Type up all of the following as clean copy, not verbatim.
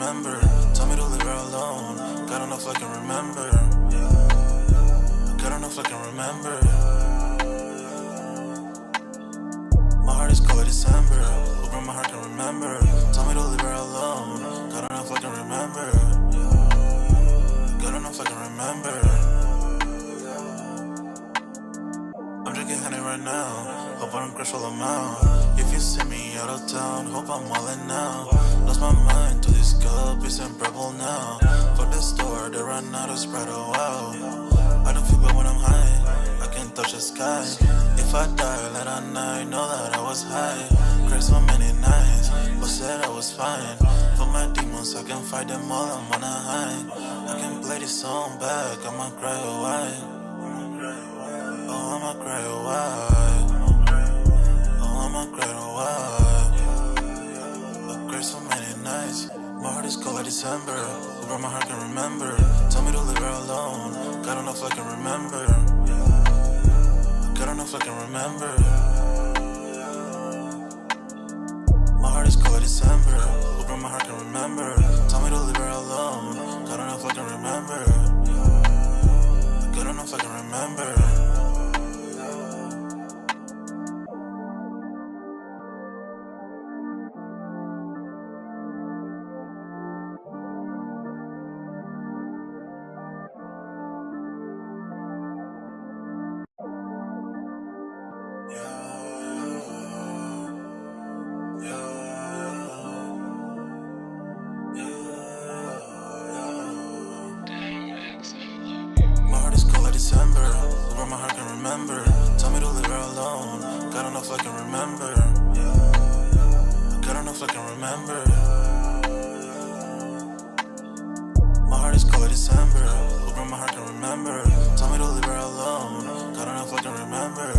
remember. Tell me to leave her alone. Got enough I can remember. Got enough I can remember. My heart is cold like December. Open my heart can remember. Tell me to leave her alone. Got enough I can remember. Got enough I can remember. I'm drinking honey right now. Hope I don't crush all them out. If you see me out of town, hope I'm wildin' now. Lost my mind to this cup, it's unbearable now. Fuck the store, they run out of Sprite, oh wow. I don't feel bad when I'm high, I can't touch the sky. If I die late at night, know that I was high. Cried so many nights, but said I was fine. For my demons, I can fight them all, I'm on a high. I can play this song back, I'ma cry or why. Oh, I'ma cry or why. I'ma cry or why. I cried so many nights. My heart is cold like December. Where my heart can remember. Tell me to leave her alone. Got enough I can remember. Got enough I can remember. My heart is cold like December. Where my heart can remember. Tell me to leave her alone. Got enough I can remember. Got enough I can remember. December, where my heart can remember. Tell me to leave her alone. Got enough I can remember. Got enough I can remember. My heart is cold like December, where my heart can remember. Tell me to leave her alone. Got enough I can remember.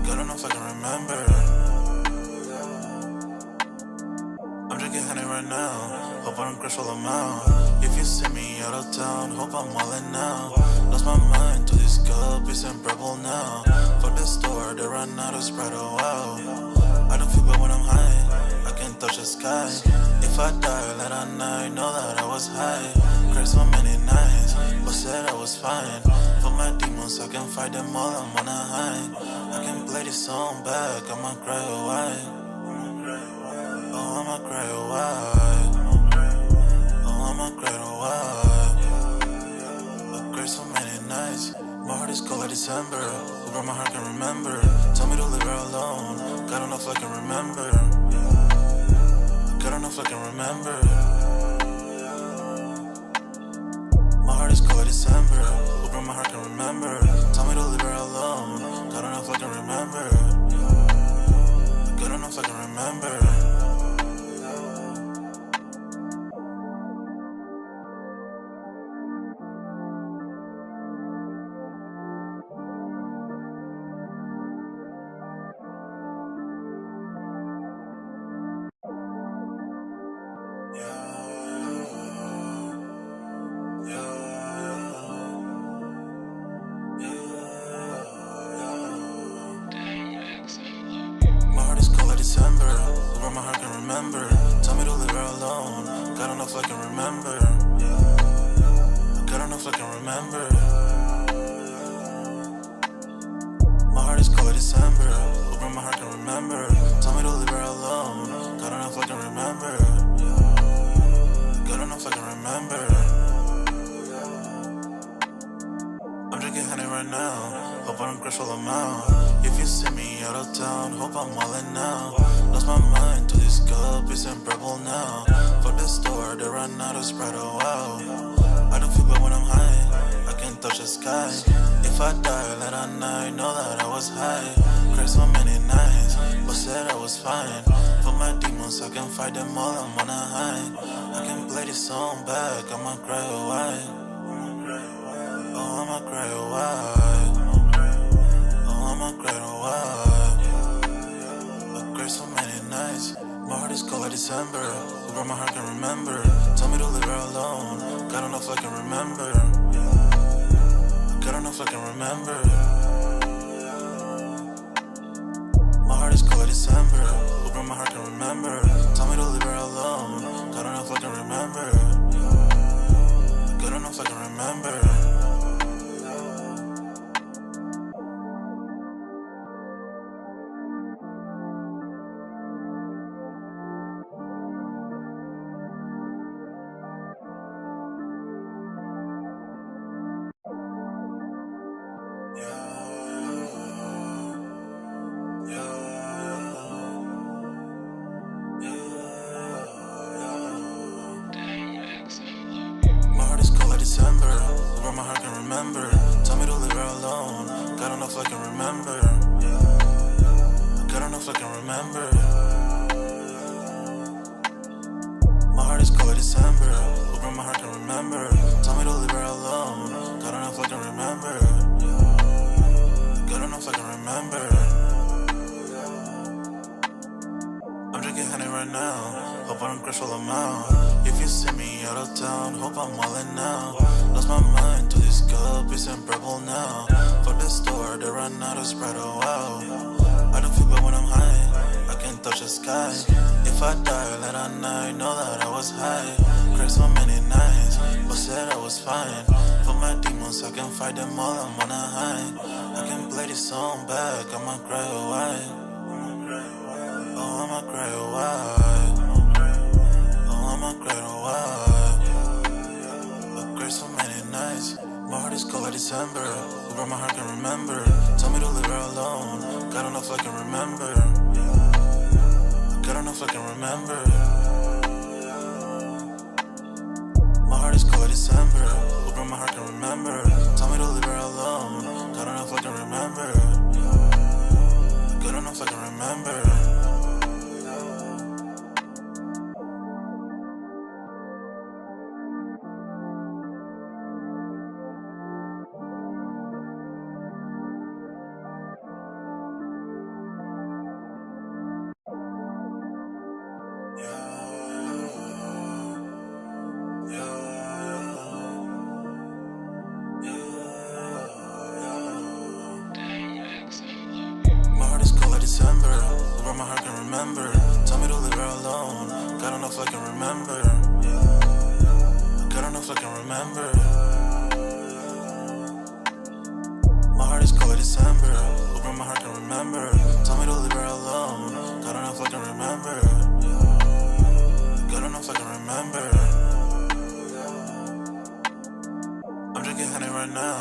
Got enough I can remember. I'm drinking honey right now. Hope I don't crush all them out. If you see me out of town, hope I'm wildin' now. Lost my mind to this cup, it's unbearable now. Fuck the store, they run out of Sprite, oh wow. I don't feel bad when I'm high, I can't touch the sky. If I die late at night, know that I was high. Cried so many nights, but said I was fine. For my demons, I can fight them all, I'm on a high. I can play this song back, I'ma cry or why. Oh, I'ma cry or why. I'ma cry or why. I cried so many nights. My heart is cold like December. Where my heart can remember. Tell me to leave her alone. Got enough I can remember. Got enough I can remember. My heart is cold like December. Where my heart can remember. Tell me to leave her alone. Got enough I can remember. Got enough I can remember. December, where my heart can remember. Tell me to leave her alone. Got enough I can remember. Got enough I can remember. My heart is cold like December, where my heart can remember. Tell me to leave her alone. Got enough I can remember. Got enough I can remember. I'm drinking honey right now. Hope I don't crush all them out. If you see me out of town, hope I'm wildin' now. Lost my mind to this cup, it's unbearable now. Fuck the store, they run out of Sprite, oh wow. I don't feel bad when I'm high, I can't touch the sky. If I die late at night, know that I was high. Cried so many nights, but said I was fine. For my demons, I can fight them all, I'm on a high. I can play this song back, I'ma cry or why. Oh, I'ma cry or why. I'ma cry or why. I cried so many nights. My heart is cold like December. Where my heart can remember. Tell me to leave her alone. Got enough I can remember. Got enough I can remember. My heart is cold like December. Where my heart can remember. Tell me to leave her alone. Got where my heart can remember. Tell me to leave her alone. God don't know if I can remember. God don't know if I can remember. My heart is cold like December. Where my heart can remember. Tell me to leave her alone. God don't know if I can remember. God don't know if I can remember. I'm drinking honey right now. Hope I don't crash all I'm out. If you see me out of town, hope I'm wildin' now. Lost my mind to this cup, it's in purple now. For the store, they run out of Sprite, oh wow. I don't feel bad when I'm high, I can't touch the sky. If I die late at night, know that I was high. Cried so many nights, but said I was fine. For my demons, I can fight them all, I'm on a high. I can play this song back, I'ma cry or why. Oh, I'ma cry or why. Oh, I'ma cry or why. I cried so many nights. My heart is cold like December. Where my heart can remember. Tell me to leave her alone. God don't know if I can remember. God don't know if I can remember. My heart is cold like December. Where my heart can remember. Tell me to leave her alone. God don't know if I can remember. God don't know if I can remember. December, where my heart can remember. Tell me to leave her alone. God don't know if I can remember. God don't know if I can remember. My heart is cold like December, where my heart can remember. Tell me to leave her alone. God don't know if I can remember. God don't know if I can remember. I'm drinking honey right now.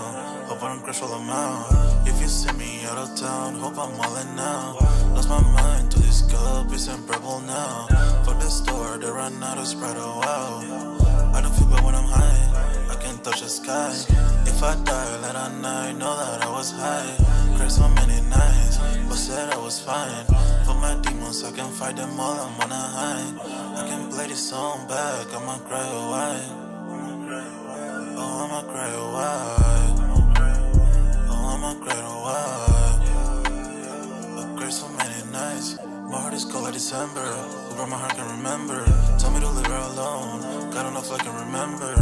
Hope I don't crash all I'm out. If you see me out of town, hope I'm wildin' now. Lost my mind to this cup, it's in purple now. For the store, they run out of Sprite, oh wow. I don't feel bad when I'm high, I can't touch the sky. If I die late at night, know that I was high. Cried so many nights, but said I was fine. For my demons, I can fight them all, I'm on a high. I can play this song back, I'ma cry or why. Oh, I'ma cry or why. Oh, I'ma cry or why. I cried so many nights. My heart is cold like December. Where my heart can remember. Tell me to leave her alone. God don't know if I can remember.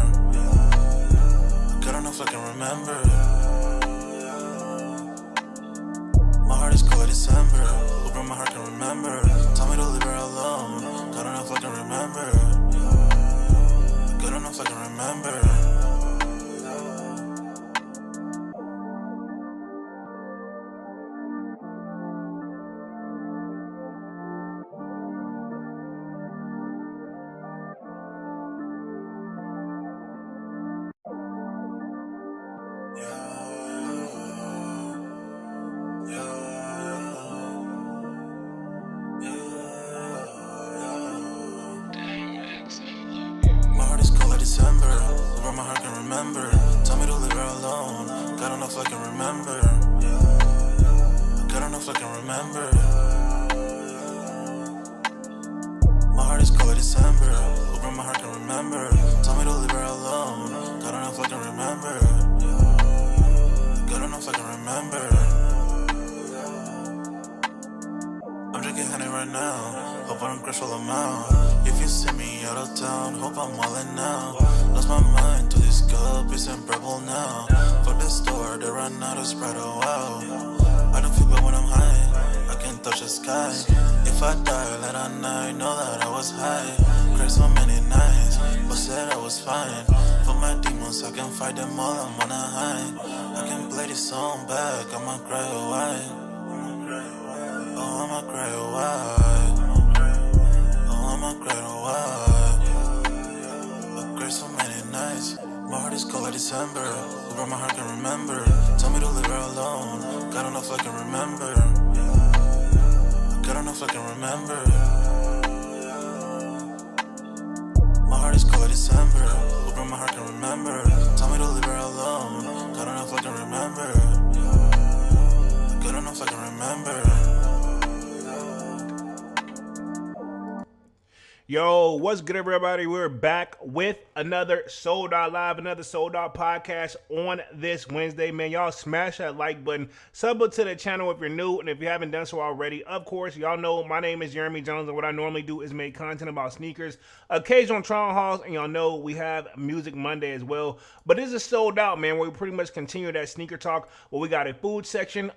God don't know if I can remember. My heart is cold like December. Where my heart can remember. Tell me to leave her alone. God don't know if I can remember. God don't know if I can remember. December, where my heart can remember. Tell me to leave her alone. God don't know if I can remember. God don't know if I can remember. My heart is cold like December, where my heart can remember. Tell me to leave her alone. God don't know if I can remember. God don't know if I can remember. I'm drinking honey right now. Hope I don't crash all I'm out. If you see me out of town, hope I'm wildin' now. Lost my mind to this cup, it's in purple now. For the store, they run out of Sprite, oh wow. I don't feel bad when I'm high, I can't touch the sky. If I die late at night, know that I was high. Cried so many nights, but said I was fine. For my demons, I can fight them all, I'm on a high. I can play this song back, I'ma cry or why. Oh, I'ma cry or why. Oh, I'ma cry or why. I cried so many nights. My heart is cold like December, where my heart can remember. Tell me to leave her alone. God don't know if I can remember. God don't know if I can remember. My heart is cold like December, where my heart can remember. Tell me to leave her alone. down. Good enough I can remember. Good enough I can remember. Yo, what's good, everybody? We're back with another Sold Out Live, another Sold Out podcast on this Wednesday. Man, y'all smash that like button. Sub to the channel if you're new, and if you haven't done so already, of course, y'all know my name is Jeremy Jones, and what I normally do is make content about sneakers, occasional trial hauls, and y'all know we have Music Monday as well. But this is Sold Out, man, where we pretty much continue that sneaker talk, where we got a food section.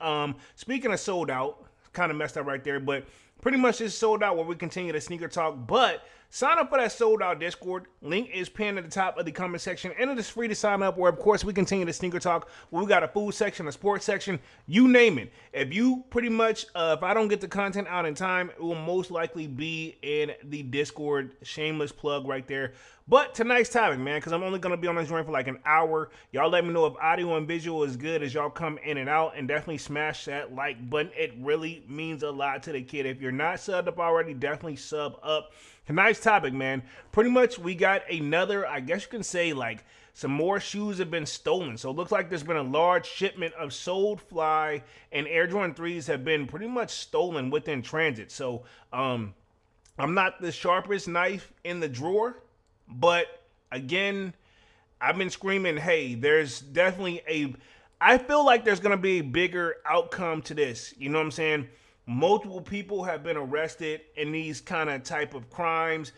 Speaking of sold out, kind of messed up right there, but pretty much it's Sold Out where we continue the sneaker talk. But sign up for that Sold Out Discord. Link is pinned at the top of the comment section. And it is free to sign up where, of course, we continue the sneaker talk. Where we got a food section, a sports section, you name it. If you pretty much, if I don't get the content out in time, it will most likely be in the Discord. Shameless plug right there. But tonight's topic, man, because I'm only going to be on this joint for like an hour. Y'all let me know if audio and visual is good as y'all come in and out. And definitely smash that like button. It really means a lot to the kid. If you're not subbed up already, definitely sub up. Tonight's topic, man, pretty much we got another, I guess you can say, like, some more shoes have been stolen. So it looks like there's been a large shipment of SoleFly and Air Jordan 3s have been pretty much stolen within transit. So I'm not the sharpest knife in the drawer, but again, I've been screaming, hey, there's definitely I feel like there's going to be a bigger outcome to this. You know what I'm saying? Multiple people have been arrested in these kind of type of crimes.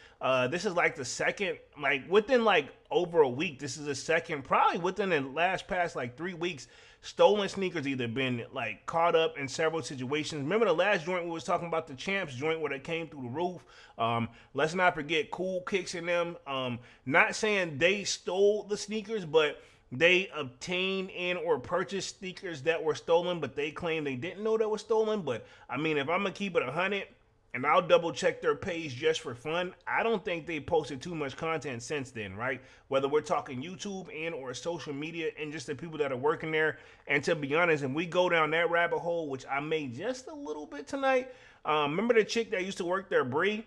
This is like the second, like within like over a week, this is the second, probably within the past like 3 weeks, stolen sneakers either been like caught up in several situations. Remember the last joint we was talking about, the Champs joint where they came through the roof? Let's not forget Cool Kicks in them. Not saying they stole the sneakers, but they obtained in or purchased sneakers that were stolen, but they claim they didn't know that was stolen. But I mean, if I'm gonna keep it 100, and I'll double check their page just for fun, I don't think they posted too much content since then, right? Whether we're talking YouTube and or social media and just the people that are working there. And to be honest, if we go down that rabbit hole, which I made just a little bit tonight, remember the chick that used to work there, Bree?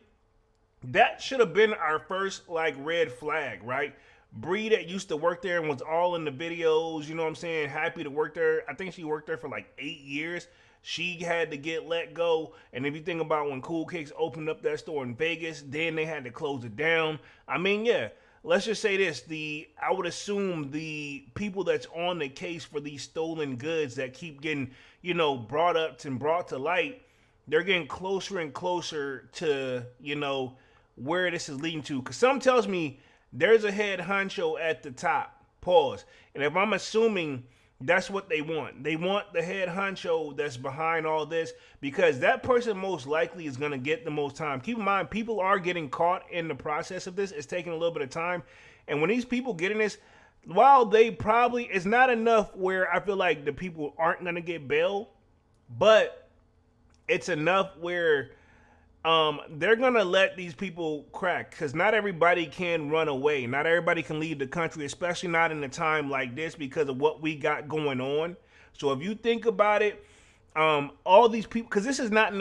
That should have been our first like red flag, right? Bree that used to work there and was all in the videos, you know what I'm saying, happy to work there. I think she worked there for like 8 years. She had to get let go. And if you think about when Cool Kicks opened up that store in Vegas, then they had to close it down. I mean, yeah, let's just say this. I would assume the people that's on the case for these stolen goods that keep getting, you know, brought up and brought to light, they're getting closer and closer to, you know, where this is leading to. Because something tells me there's a head honcho at the top. Pause. And if I'm assuming that's what they want the head honcho that's behind all this, because that person most likely is going to get the most time. Keep in mind, people are getting caught in the process of this. It's taking a little bit of time. And when these people get in this, while they probably, it's not enough where I feel like the people aren't going to get bail, but it's enough where they're going to let these people crack, because not everybody can run away. Not everybody can leave the country, especially not in a time like this because of what we got going on. So if you think about it, all these people, because this is not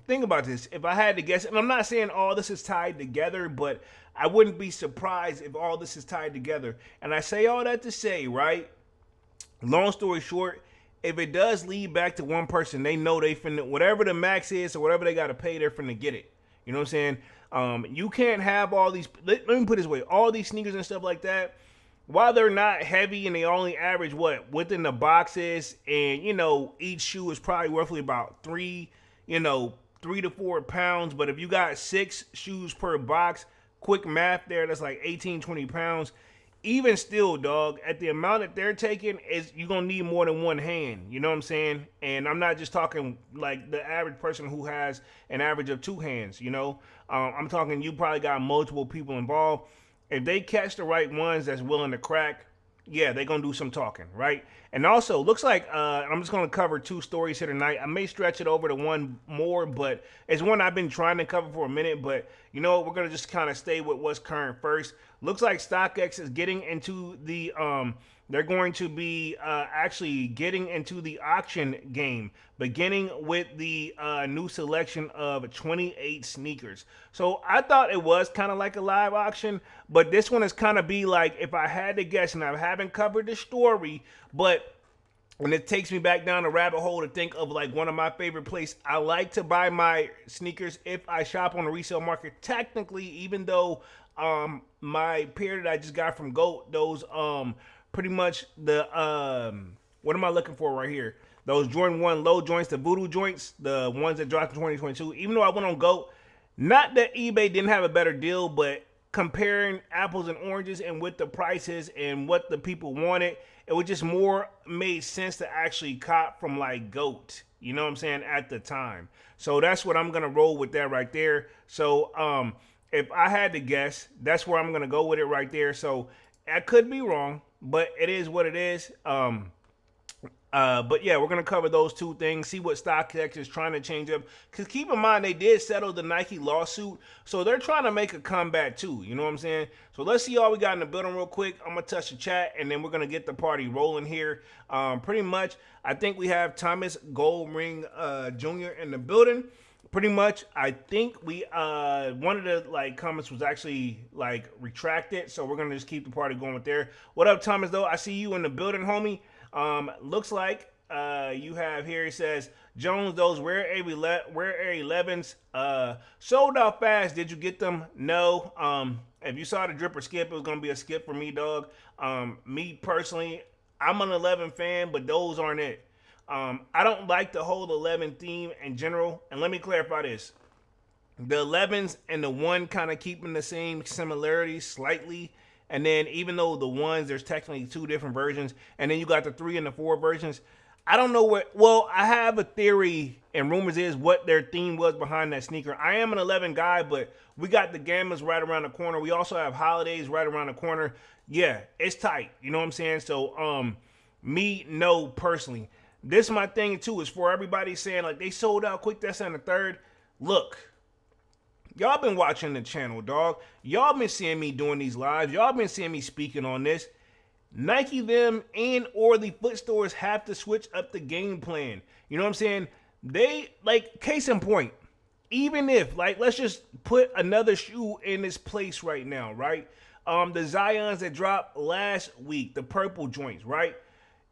think about this. If I had to guess, and I'm not saying all this is tied together, but I wouldn't be surprised if all this is tied together. And I say all that to say, right, long story short, if it does lead back to one person, they know they finna, whatever the max is or whatever they got to pay, they're finna get it. You know what I'm saying? You can't have all these, let me put it this way, all these sneakers and stuff like that, while they're not heavy and they only average within the boxes, and, you know, each shoe is probably roughly about 3 to 4 pounds. But if you got 6 shoes per box, quick math there, that's like 18, 20 pounds. Even still, dog, at the amount that they're taking, you're going to need more than one hand. You know what I'm saying? And I'm not just talking like the average person who has an average of 2 hands, you know? I'm talking you probably got multiple people involved. If they catch the right ones that's willing to crack, yeah, they're going to do some talking, right? And also, looks like I'm just going to cover 2 stories here tonight. I may stretch it over to one more, but it's one I've been trying to cover for a minute. But, you know, we're gonna just kind of stay with what's current first. Looks like StockX is getting into the they're going to be actually getting into the auction game, beginning with the new selection of 28 sneakers. So I thought it was kind of like a live auction, but this one is kind of be like, if I had to guess, and I haven't covered the story, but and it takes me back down the rabbit hole to think of like one of my favorite places. I like to buy my sneakers if I shop on the resale market. Technically, even though my pair that I just got from GOAT, those pretty much the what am I looking for right here? Those Jordan 1 low joints, the voodoo joints, the ones that dropped in 2022. Even though I went on GOAT, not that eBay didn't have a better deal, but comparing apples and oranges and with the prices and what the people wanted, it was just more made sense to actually cop from like GOAT, you know what I'm saying, at the time. So that's what I'm gonna roll with that right there. So if I had to guess, that's where I'm gonna go with it right there. So I could be wrong, but it is what it is. But yeah, we're going to cover those two things, see what StockX is trying to change up. Because keep in mind, they did settle the Nike lawsuit, so they're trying to make a comeback too, you know what I'm saying? So let's see all we got in the building real quick. I'm going to touch the chat, and then we're going to get the party rolling here. Pretty much, I think we have Thomas Goldring Jr. in the building. Pretty much, I think we one of the like comments was actually like retracted, so we're gonna just keep the party going with there. What up, Thomas? Though I see you in the building, homie. Looks like you have here. It says Jones, those rare Air 11s sold out fast. Did you get them? No. If you saw the drip or skip, it was gonna be a skip for me, dog. Me personally, I'm an 11 fan, but those aren't it. I don't like the whole 11 theme in general. And let me clarify this. The 11s and the 1 kind of keeping the same similarities slightly. And then even though the 1s, there's technically 2 different versions. And then you got the 3 and the 4 versions. I don't know what, well, I have a theory and rumors is what their theme was behind that sneaker. I am an 11 guy, but we got the Gammas right around the corner. We also have holidays right around the corner. Yeah, it's tight. You know what I'm saying? So, me, no, personally. This is my thing too, is for everybody saying like they sold out quick, that's on the third. Look, y'all been watching the channel, dog. Y'all been seeing me doing these lives. Y'all been seeing me speaking on this. Nike, them, and or the foot stores have to switch up the game plan. You know what I'm saying? They, like, case in point, even if, like, let's just put another shoe in this place right now, right? The Zions that dropped last week, the purple joints, right?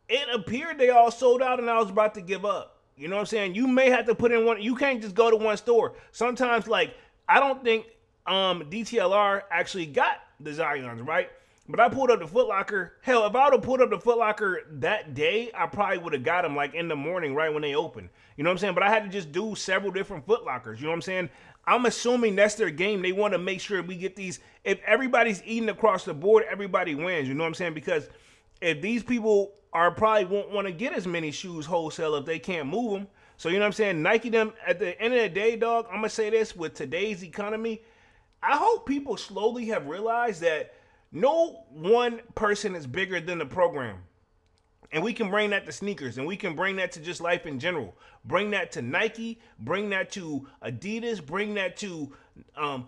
It appeared they all sold out and I was about to give up. You know what I'm saying? You may have to put in one. You can't just go to one store. Sometimes, like, I don't think DTLR actually got the Zions, right? But I pulled up the Foot Locker. Hell, if I would have pulled up the Foot Locker that day, I probably would have got them, like, in the morning, right when they open. You know what I'm saying? But I had to just do several different Foot Lockers. You know what I'm saying? I'm assuming that's their game. They want to make sure we get these. If everybody's eating across the board, everybody wins. You know what I'm saying? Because if these people are probably won't want to get as many shoes wholesale if they can't move them. So, you know what I'm saying? Nike, them, at the end of the day, dog, I'm going to say this, with today's economy, I hope people slowly have realized that no one person is bigger than the program. And we can bring that to sneakers, and we can bring that to just life in general. Bring that to Nike, bring that to Adidas, bring that to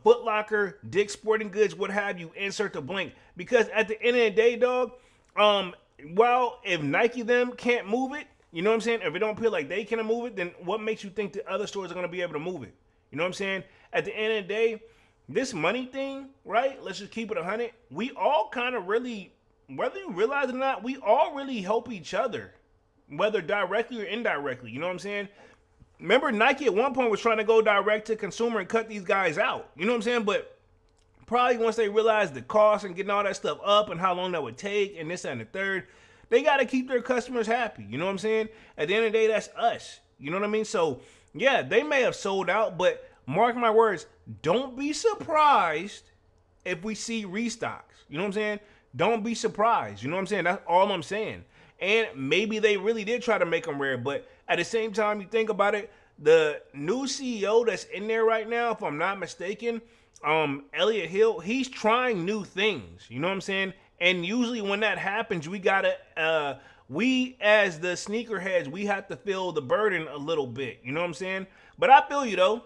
Foot Locker, Dick's Sporting Goods, what have you, insert the blank. Because at the end of the day, dog, well, if Nike them can't move it, you know what I'm saying? If it don't feel like they can move it, then what makes you think the other stores are going to be able to move it? You know what I'm saying? At the end of the day, this money thing, right? Let's just keep it 100. We all kind of really, whether you realize it or not, we all really help each other, whether directly or indirectly. You know what I'm saying? Remember, Nike at one point was trying to go direct to consumer and cut these guys out. You know what I'm saying? But probably once they realized the cost and getting all that stuff up and how long that would take and this and the third, they got to keep their customers happy. You know what I'm saying? At the end of the day, that's us. You know what I mean? So, yeah, they may have sold out, but mark my words, don't be surprised if we see restocks. You know what I'm saying? Don't be surprised. You know what I'm saying? That's all I'm saying. And maybe they really did try to make them rare, but at the same time, you think about it, the new CEO that's in there right now, if I'm not mistaken, Elliot Hill, he's trying new things. You know what I'm saying? And usually when that happens, we gotta, we as the sneakerheads, we have to feel the burden a little bit. You know what I'm saying? But I feel you though.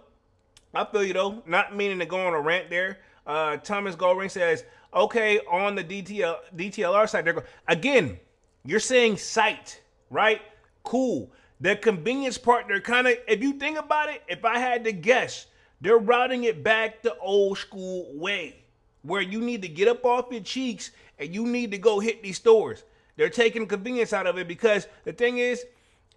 I feel you though. Not meaning to go on a rant there. Thomas Goldring says, okay, on the DTLR side, they're again. You're saying site, right? Cool. The convenience part, they're kind of, if you think about it, if I had to guess, they're routing it back the old school way, where you need to get up off your cheeks and you need to go hit these stores. They're taking convenience out of it because the thing is,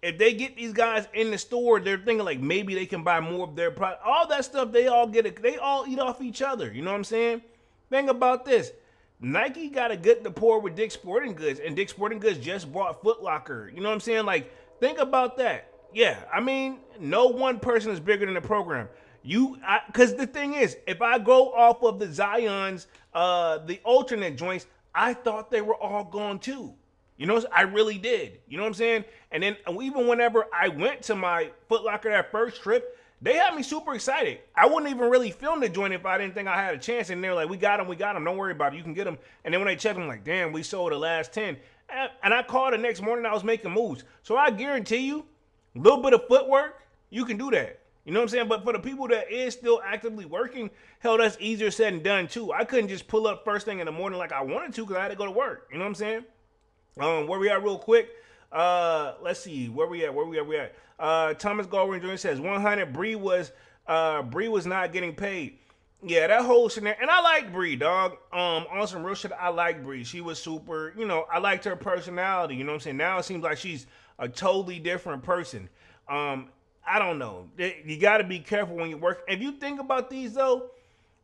if they get these guys in the store, they're thinking like maybe they can buy more of their product. All that stuff, they all get it. They all eat off each other. You know what I'm saying? Think about this. Nike got a good rapport with Dick's Sporting Goods, and Dick's Sporting Goods just bought Foot Locker. You know what I'm saying? Like, think about that. Yeah, I mean, no one person is bigger than the program. Because the thing is, if I go off of the Zions, the alternate joints, I thought they were all gone too. You know, I really did. You know what I'm saying? And then even whenever I went to my Foot Locker that first trip, they had me super excited. I wouldn't even really film the joint if I didn't think I had a chance. And they're like, we got them. Don't worry about it. You can get them. And then when they check them, like, damn, we sold the last 10. And I called the next morning, I was making moves. So I guarantee you, a little bit of footwork, you can do that. You know what I'm saying? But for the people that is still actively working, hell, that's easier said than done too. I couldn't just pull up first thing in the morning like I wanted to because I had to go to work. You know what I'm saying? Where we at real quick? Let's see. Where we at? Thomas Goldring Jr. says 100. Bree was not getting paid. Yeah, that whole scenario. And I like Bree, dog. On some real shit, I like Bree. She was super, I liked her personality. You know what I'm saying? Now it seems like she's a totally different person. I don't know. You got to be careful when you work. If you think about these though,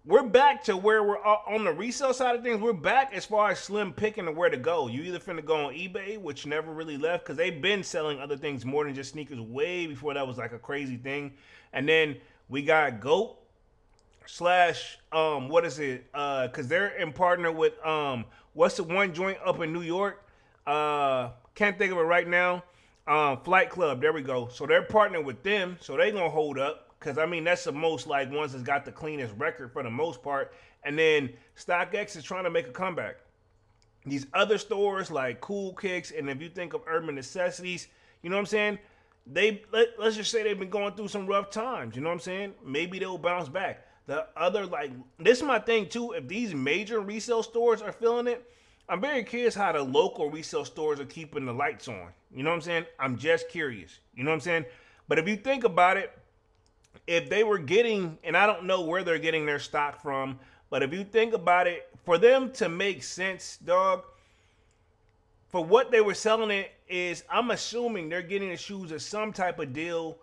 we're back to where we're on the resale side of things. We're back as far as slim picking and where to go. You either finna go on eBay, which never really left because they've been selling other things more than just sneakers way before that was like a crazy thing. And then we got GOAT slash what is it? Because they're in partner with what's the one joint up in New York? Can't think of it right now. Flight Club. There we go. So they're partnering with them. So they gonna hold up. Because, I mean, that's the most, like, ones that's got the cleanest record for the most part. And then StockX is trying to make a comeback. These other stores, like Cool Kicks, and if you think of Urban Necessities, you know what I'm saying? Let's just say they've been going through some rough times, you know what I'm saying? Maybe they'll bounce back. The other, like, this is my thing, too. If these major resale stores are feeling it, I'm very curious how the local resale stores are keeping the lights on. You know what I'm saying? I'm just curious. You know what I'm saying? But if you think about it, if they were getting, and I don't know where they're getting their stock from, but if you think about it, for them to make sense, dog, for what they were selling it is, I'm assuming they're getting the shoes at some type of deal,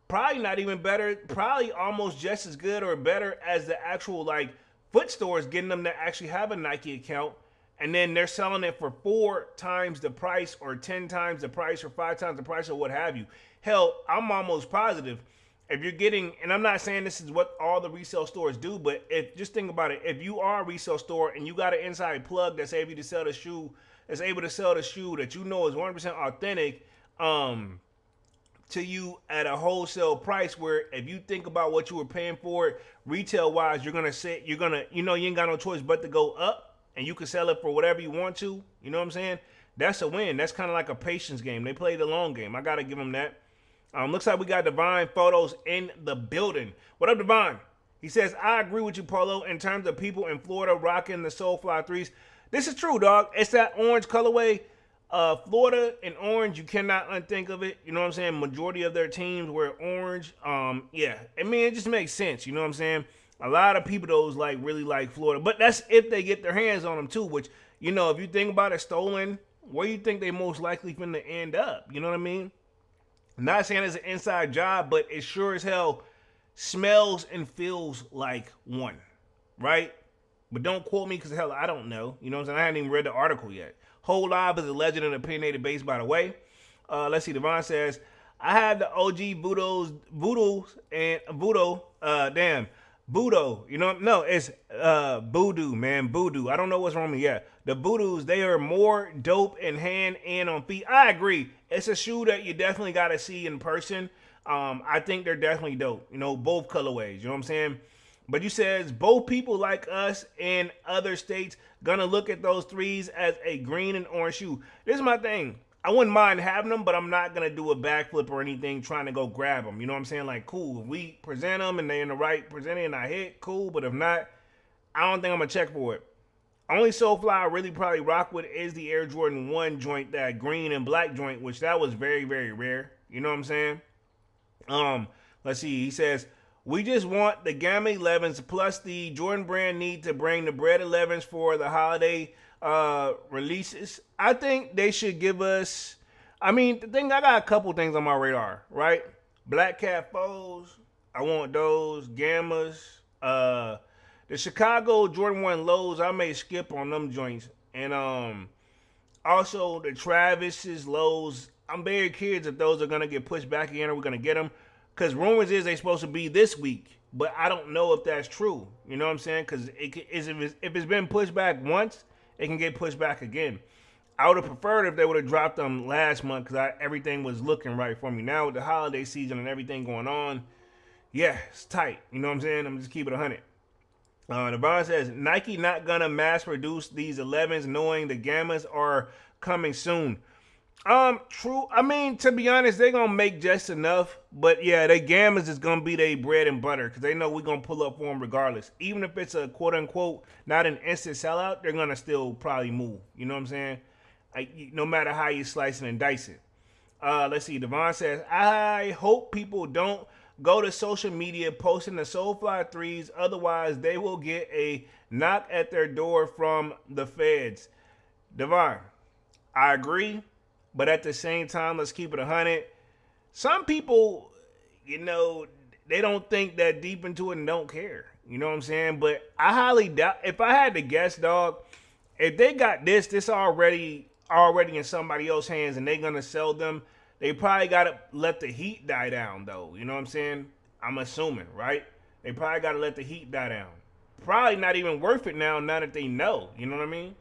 probably not even better, probably almost just as good or better as the actual like foot stores getting them to actually have a Nike account, and then they're selling it for 4 times the price or 10 times the price or 5 times the price or what have you. Hell, I'm almost positive if you're getting, and I'm not saying this is what all the resale stores do, but just think about it. If you are a resale store and you got an inside plug that's able to sell the shoe, that you know is 100% authentic, to you at a wholesale price, where if you think about what you were paying for it retail wise, you ain't got no choice but to go up, and you can sell it for whatever you want to. You know what I'm saying? That's a win. That's kind of like a patience game. They play the long game. I gotta give them that. Looks like we got Divine Photos in the building. What up, Divine? He says, I agree with you, Polo, in terms of people in Florida rocking the SoleFly 3s. This is true, dog. It's that orange colorway. Florida and orange, you cannot unthink of it. You know what I'm saying? Majority of their teams wear orange. Yeah. I mean, it just makes sense. You know what I'm saying? A lot of people, those really like Florida. But that's if they get their hands on them, too. Which, if you think about it, stolen, where you think they most likely finna end up? You know what I mean? Not saying it's an inside job, but it sure as hell smells and feels like one, right? But don't quote me because, hell, I don't know. You know what I'm saying? I haven't even read the article yet. Whole Live is a legend and opinionated base, by the way. Let's see. Devon says, I have the OG Voodoo. No, it's Voodoo, man. Voodoo. I don't know what's wrong with me yet. The Voodoos, they are more dope in hand and on feet. I agree. It's a shoe that you definitely got to see in person. I think they're definitely dope. Both colorways. You know what I'm saying? But you says both people like us in other states gonna look at those 3s as a green and orange shoe. This is my thing. I wouldn't mind having them, but I'm not gonna do a backflip or anything trying to go grab them. You know what I'm saying? Like, cool. If we present them and they're in the right presenting and I hit, cool. But if not, I don't think I'm gonna check for it. Only SoleFly I really probably rock with is the Air Jordan 1 joint, that green and black joint, which that was very, very rare. You know what I'm saying? Let's see. He says, we just want the Gamma 11s plus the Jordan brand need to bring the Bread 11s for the holiday releases. I think they should give us, I got a couple things on my radar, right? Black Cat Foes, I want those. Gammas, the Chicago Jordan 1 lows, I may skip on them joints. And also the Travis's lows, I'm very curious if those are going to get pushed back again or we're going to get them. Because rumors is they're supposed to be this week. But I don't know if that's true. You know what I'm saying? Because if it's been pushed back once, it can get pushed back again. I would have preferred if they would have dropped them last month because everything was looking right for me. Now with the holiday season and everything going on, yeah, it's tight. You know what I'm saying? I'm just keeping it 100. Devon says, Nike not going to mass produce these 11s knowing the Gammas are coming soon. True. To be honest, they're going to make just enough. But yeah, they Gammas is going to be their bread and butter because they know we're going to pull up for them regardless. Even if it's a quote-unquote not an instant sellout, they're going to still probably move. You know what I'm saying? No matter how you slice it and dice it. Let's see. Devon says, I hope people don't go to social media posting the SoleFly 3s. Otherwise, they will get a knock at their door from the feds. Devon, I agree. But at the same time, let's keep it 100. Some people, they don't think that deep into it and don't care. You know what I'm saying? But I highly doubt, if I had to guess, dog, if they got this already in somebody else's hands and they're going to sell them, they probably got to let the heat die down, though. You know what I'm saying? I'm assuming, right? They probably got to let the heat die down. Probably not even worth it now that they know. You know what I mean?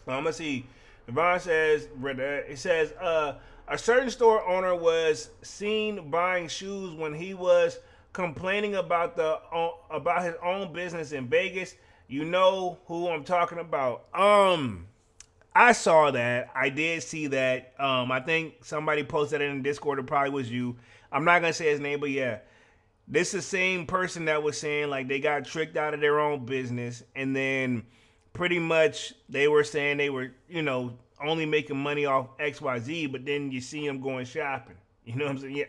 Let's see. Devon says, it says, a certain store owner was seen buying shoes when he was complaining about his own business in Vegas. You know who I'm talking about. I saw that. I did see that. I think somebody posted it in Discord. It probably was you. I'm not going to say his name, but yeah. This is the same person that was saying like they got tricked out of their own business. And then pretty much they were saying they were, only making money off XYZ. But then you see them going shopping. You know what I'm saying? Yeah.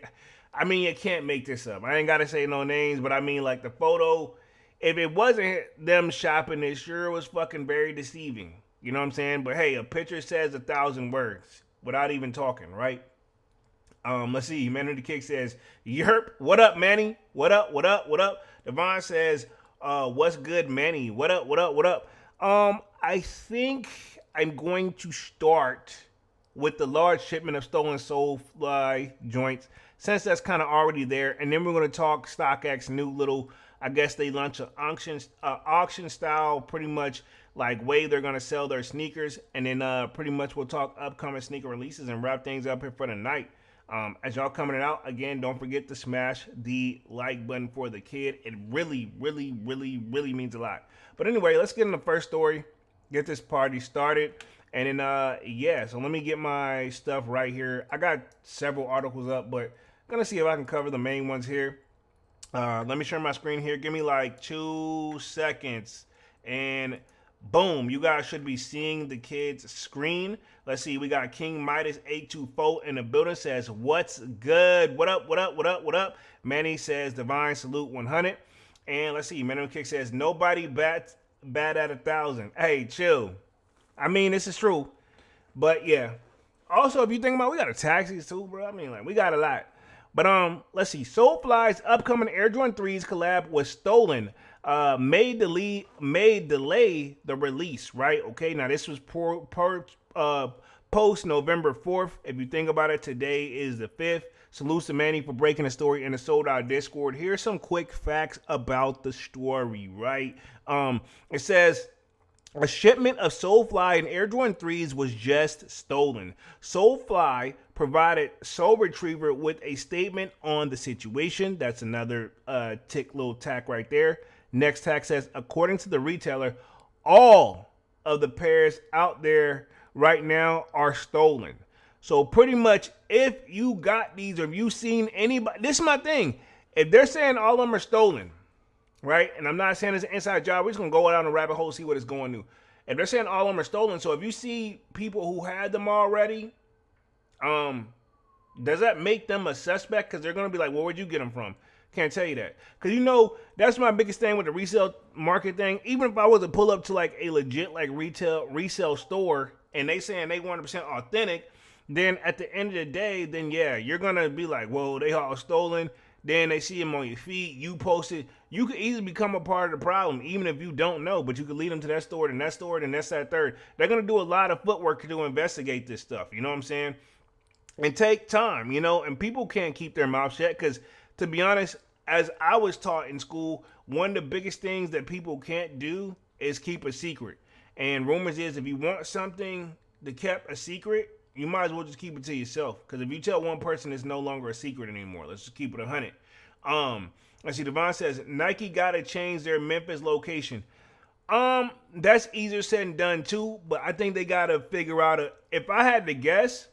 You can't make this up. I ain't got to say no names, but like the photo, if it wasn't them shopping, it sure was fucking very deceiving. You know what I'm saying? But hey, a picture says 1,000 words without even talking, right? Let's see. Man of the Kick says, yerp, what up, Manny? What up, what up, what up? Devon says, what's good, Manny? What up, what up, what up? I think I'm going to start with the large shipment of stolen SoleFly joints, since that's kind of already there. And then we're going to talk StockX new little, I guess they launch an auction style, pretty much like way they're going to sell their sneakers. And then pretty much we'll talk upcoming sneaker releases and wrap things up here for the night. As y'all coming out, again, don't forget to smash the like button for the kid. It really, really, really, really means a lot. But anyway, let's get in the first story, get this party started. And then, so let me get my stuff right here. I got several articles up, but I'm going to see if I can cover the main ones here. Let me share my screen here. Give me like 2 seconds. And boom, you guys should be seeing the kid's screen. Let's see, we got King Midas 824 in the building, says, what's good? What up, what up, what up, what up? Manny says, Divine Salute 100. And let's see, Man of the Kick says, nobody bad at 1,000. Hey, chill. This is true. But yeah. Also, if you think about it, we got a taxis too, bro. We got a lot. But let's see. SoleFly's upcoming Air Jordan 3s collab was stolen. May delay the release, right? Okay, now this was post November 4th. If you think about it, today is the 5th. Salute to Manny for breaking the story in the Sold Out Discord. Here's some quick facts about the story, right? It says, a shipment of SoleFly and Air Jordan 3s was just stolen. SoleFly provided Soul Retriever with a statement on the situation. That's another little tack right there. Next tack says, according to the retailer, all of the pairs out there right now are stolen. So pretty much, if you got these or if you seen anybody, this is my thing. If they're saying all of them are stolen, right? And I'm not saying it's an inside job. We're just gonna go down the rabbit hole, see what it's going to. If they're saying all of them are stolen, so if you see people who had them already, does that make them a suspect? Because they're gonna be like, well, where'd you get them from? Can't tell you that. Because you know, that's my biggest thing with the resale market thing. Even if I was to pull up to like a legit like resale store and they saying they 100% authentic, then at the end of the day, then yeah, you're gonna be like, whoa, they all stolen. Then they see them on your feet, you posted. You could easily become a part of the problem, even if you don't know, but you could lead them to that store, then that store, then that's that third. They're gonna do a lot of footwork to investigate this stuff, you know what I'm saying? And take time, you know, and people can't keep their mouth shut because, to be honest, as I was taught in school, one of the biggest things that people can't do is keep a secret. And rumors is if you want something to keep a secret, you might as well just keep it to yourself. Because if you tell one person, it's no longer a secret anymore. Let's just keep it 100. Let's see, Devon says, Nike got to change their Memphis location. That's easier said than done too, but I think they got to figure out, if I had to guess,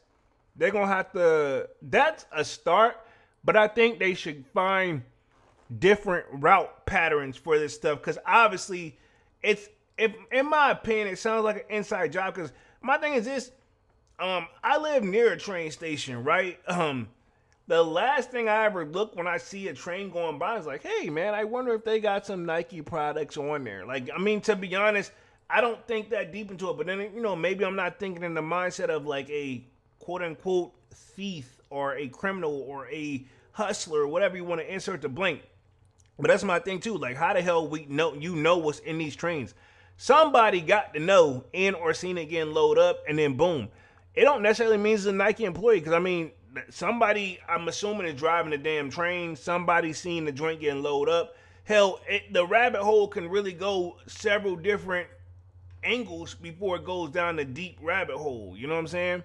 they're going to have to, that's a start, but I think they should find different route patterns for this stuff. Because obviously, in my opinion, it sounds like an inside job. Because my thing is this, I live near a train station, right? The last thing I ever look when I see a train going by is like, hey man, I wonder if they got some Nike products on there. Like, I mean, to be honest, I don't think that deep into it, but then, you know, maybe I'm not thinking in the mindset of like a quote unquote thief or a criminal or a hustler or whatever you want to insert the blank. But that's my thing too. Like, how the hell we know, you know, what's in these trains? Somebody got to know in or seen it getting load up, and then boom. It don't necessarily mean it's a Nike employee, because I mean, somebody, I'm assuming, is driving the damn train. Somebody seen the joint getting load up. Hell, the rabbit hole can really go several different angles before it goes down the deep rabbit hole. You know what I'm saying?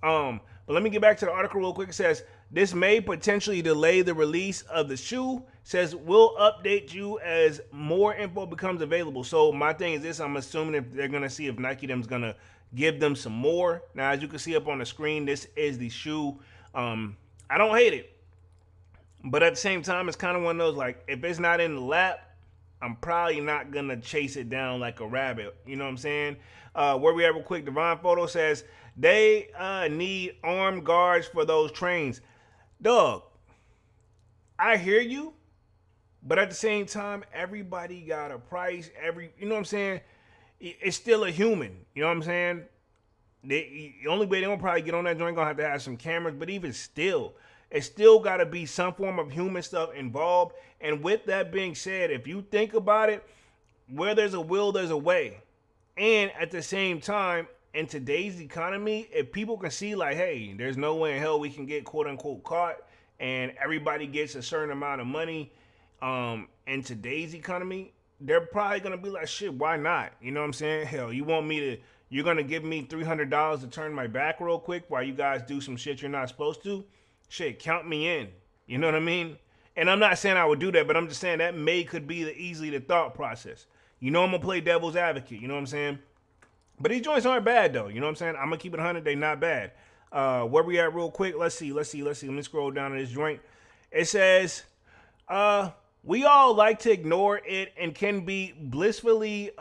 But let me get back to the article real quick. It says, this may potentially delay the release of the shoe. Says, we'll update you as more info becomes available. So my thing is this, I'm assuming if they're going to see if Nike them's going to give them some more. Now, as you can see up on the screen, this is the shoe. I don't hate it. But at the same time, it's kind of one of those, like, if it's not in the lap, I'm probably not going to chase it down like a rabbit. You know what I'm saying? Where we at real quick, Divine Photo says, they need armed guards for those trains. Dog, I hear you, but at the same time, everybody got a price. You know what I'm saying? It's still a human. You know what I'm saying? The only way they're going to probably get on that joint, going to have some cameras, but even still, it's still got to be some form of human stuff involved. And with that being said, if you think about it, where there's a will, there's a way. And at the same time, in today's economy, if people can see like, hey, there's no way in hell we can get quote unquote caught, and everybody gets a certain amount of money in today's economy, they're probably going to be like, shit, why not? You know what I'm saying? Hell, you're going to give me $300 to turn my back real quick while you guys do some shit you're not supposed to? Shit, count me in. You know what I mean? And I'm not saying I would do that, but I'm just saying that could be easily the thought process. You know, I'm going to play devil's advocate. You know what I'm saying? But these joints aren't bad, though. You know what I'm saying? I'm going to keep it 100. They not bad. Where we at real quick? Let's see. Let me scroll down to this joint. It says, we all like to ignore it and can be blissfully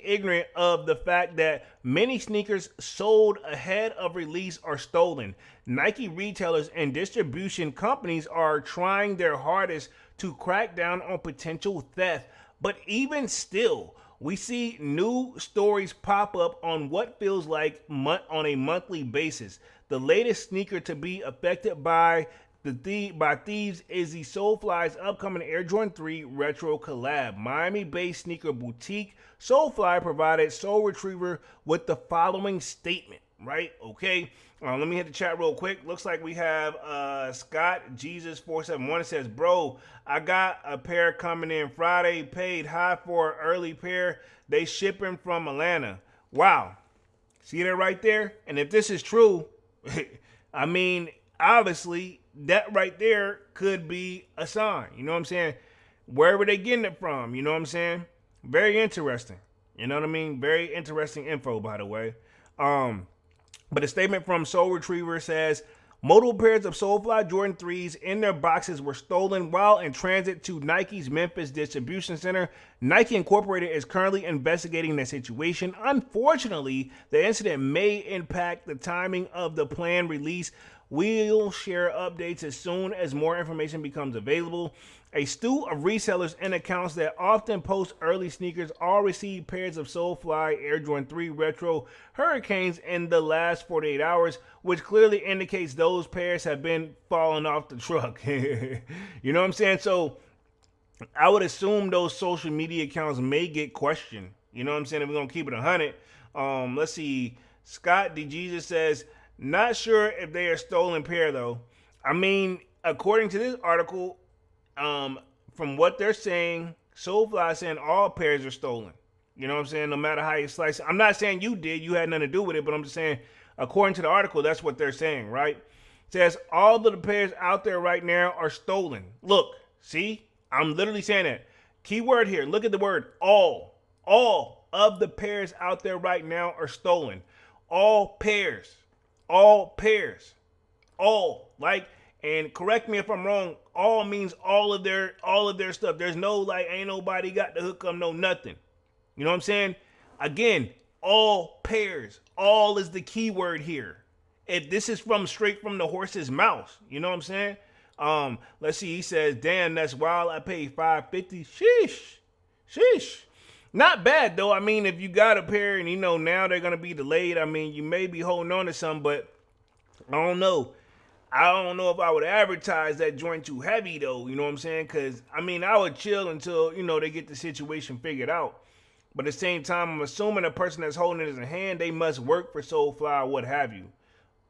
ignorant of the fact that many sneakers sold ahead of release are stolen. Nike retailers and distribution companies are trying their hardest to crack down on potential theft. But even still, we see new stories pop up on what feels like on a monthly basis. The latest sneaker to be affected by thieves is the SoleFly's upcoming Air Jordan 3 retro collab. Miami-based sneaker boutique SoleFly provided Soul Retriever with the following statement. Right? Okay. Let me hit the chat real quick. Looks like we have Scott Jesus 471. It says, bro, I got a pair coming in Friday. Paid high for an early pair. They shipping from Atlanta. Wow. See that right there? And if this is true, I mean, obviously, that right there could be a sign. You know what I'm saying? Wherever they getting it from, you know what I'm saying? Very interesting. You know what I mean? Very interesting info, by the way. But a statement from Soul Retriever says, multiple pairs of SoleFly Jordan 3s in their boxes were stolen while in transit to Nike's Memphis distribution center. Nike Incorporated is currently investigating the situation. Unfortunately, the incident may impact the timing of the planned release. We'll share updates as soon as more information becomes available. A stew of resellers and accounts that often post early sneakers all received pairs of SoleFly Air Jordan 3 Retro Hurricanes in the last 48 hours, which clearly indicates those pairs have been falling off the truck. You know what I'm saying? So I would assume those social media accounts may get questioned. You know what I'm saying? If we're going to keep it 100. Let's see. Scott DeJesus says, not sure if they are stolen pair though. I mean, according to this article, from what they're saying, SoleFly saying all pairs are stolen. You know what I'm saying? No matter how you slice it. I'm not saying you did. You had nothing to do with it. But I'm just saying, according to the article, that's what they're saying, right? It says all of the pairs out there right now are stolen. Look, see? I'm literally saying that. Keyword here. Look at the word all. All of the pairs out there right now are stolen. All pairs. All pairs. All. Like, and correct me if I'm wrong, all means all of their stuff. There's no like ain't nobody got the hook up, no nothing. You know what I'm saying? Again, all pairs. All is the key word here. If this is from straight from the horse's mouth. You know what I'm saying? Let's see, he says, damn, that's wild. I paid $550. Sheesh. Sheesh. Not bad though. I mean, if you got a pair and you know now they're gonna be delayed, I mean you may be holding on to some, but I don't know. I don't know if I would advertise that joint too heavy though, you know what I'm saying? Because, I mean, I would chill until, you know, they get the situation figured out. But at the same time, I'm assuming the person that's holding it in hand, they must work for SoleFly or what have you.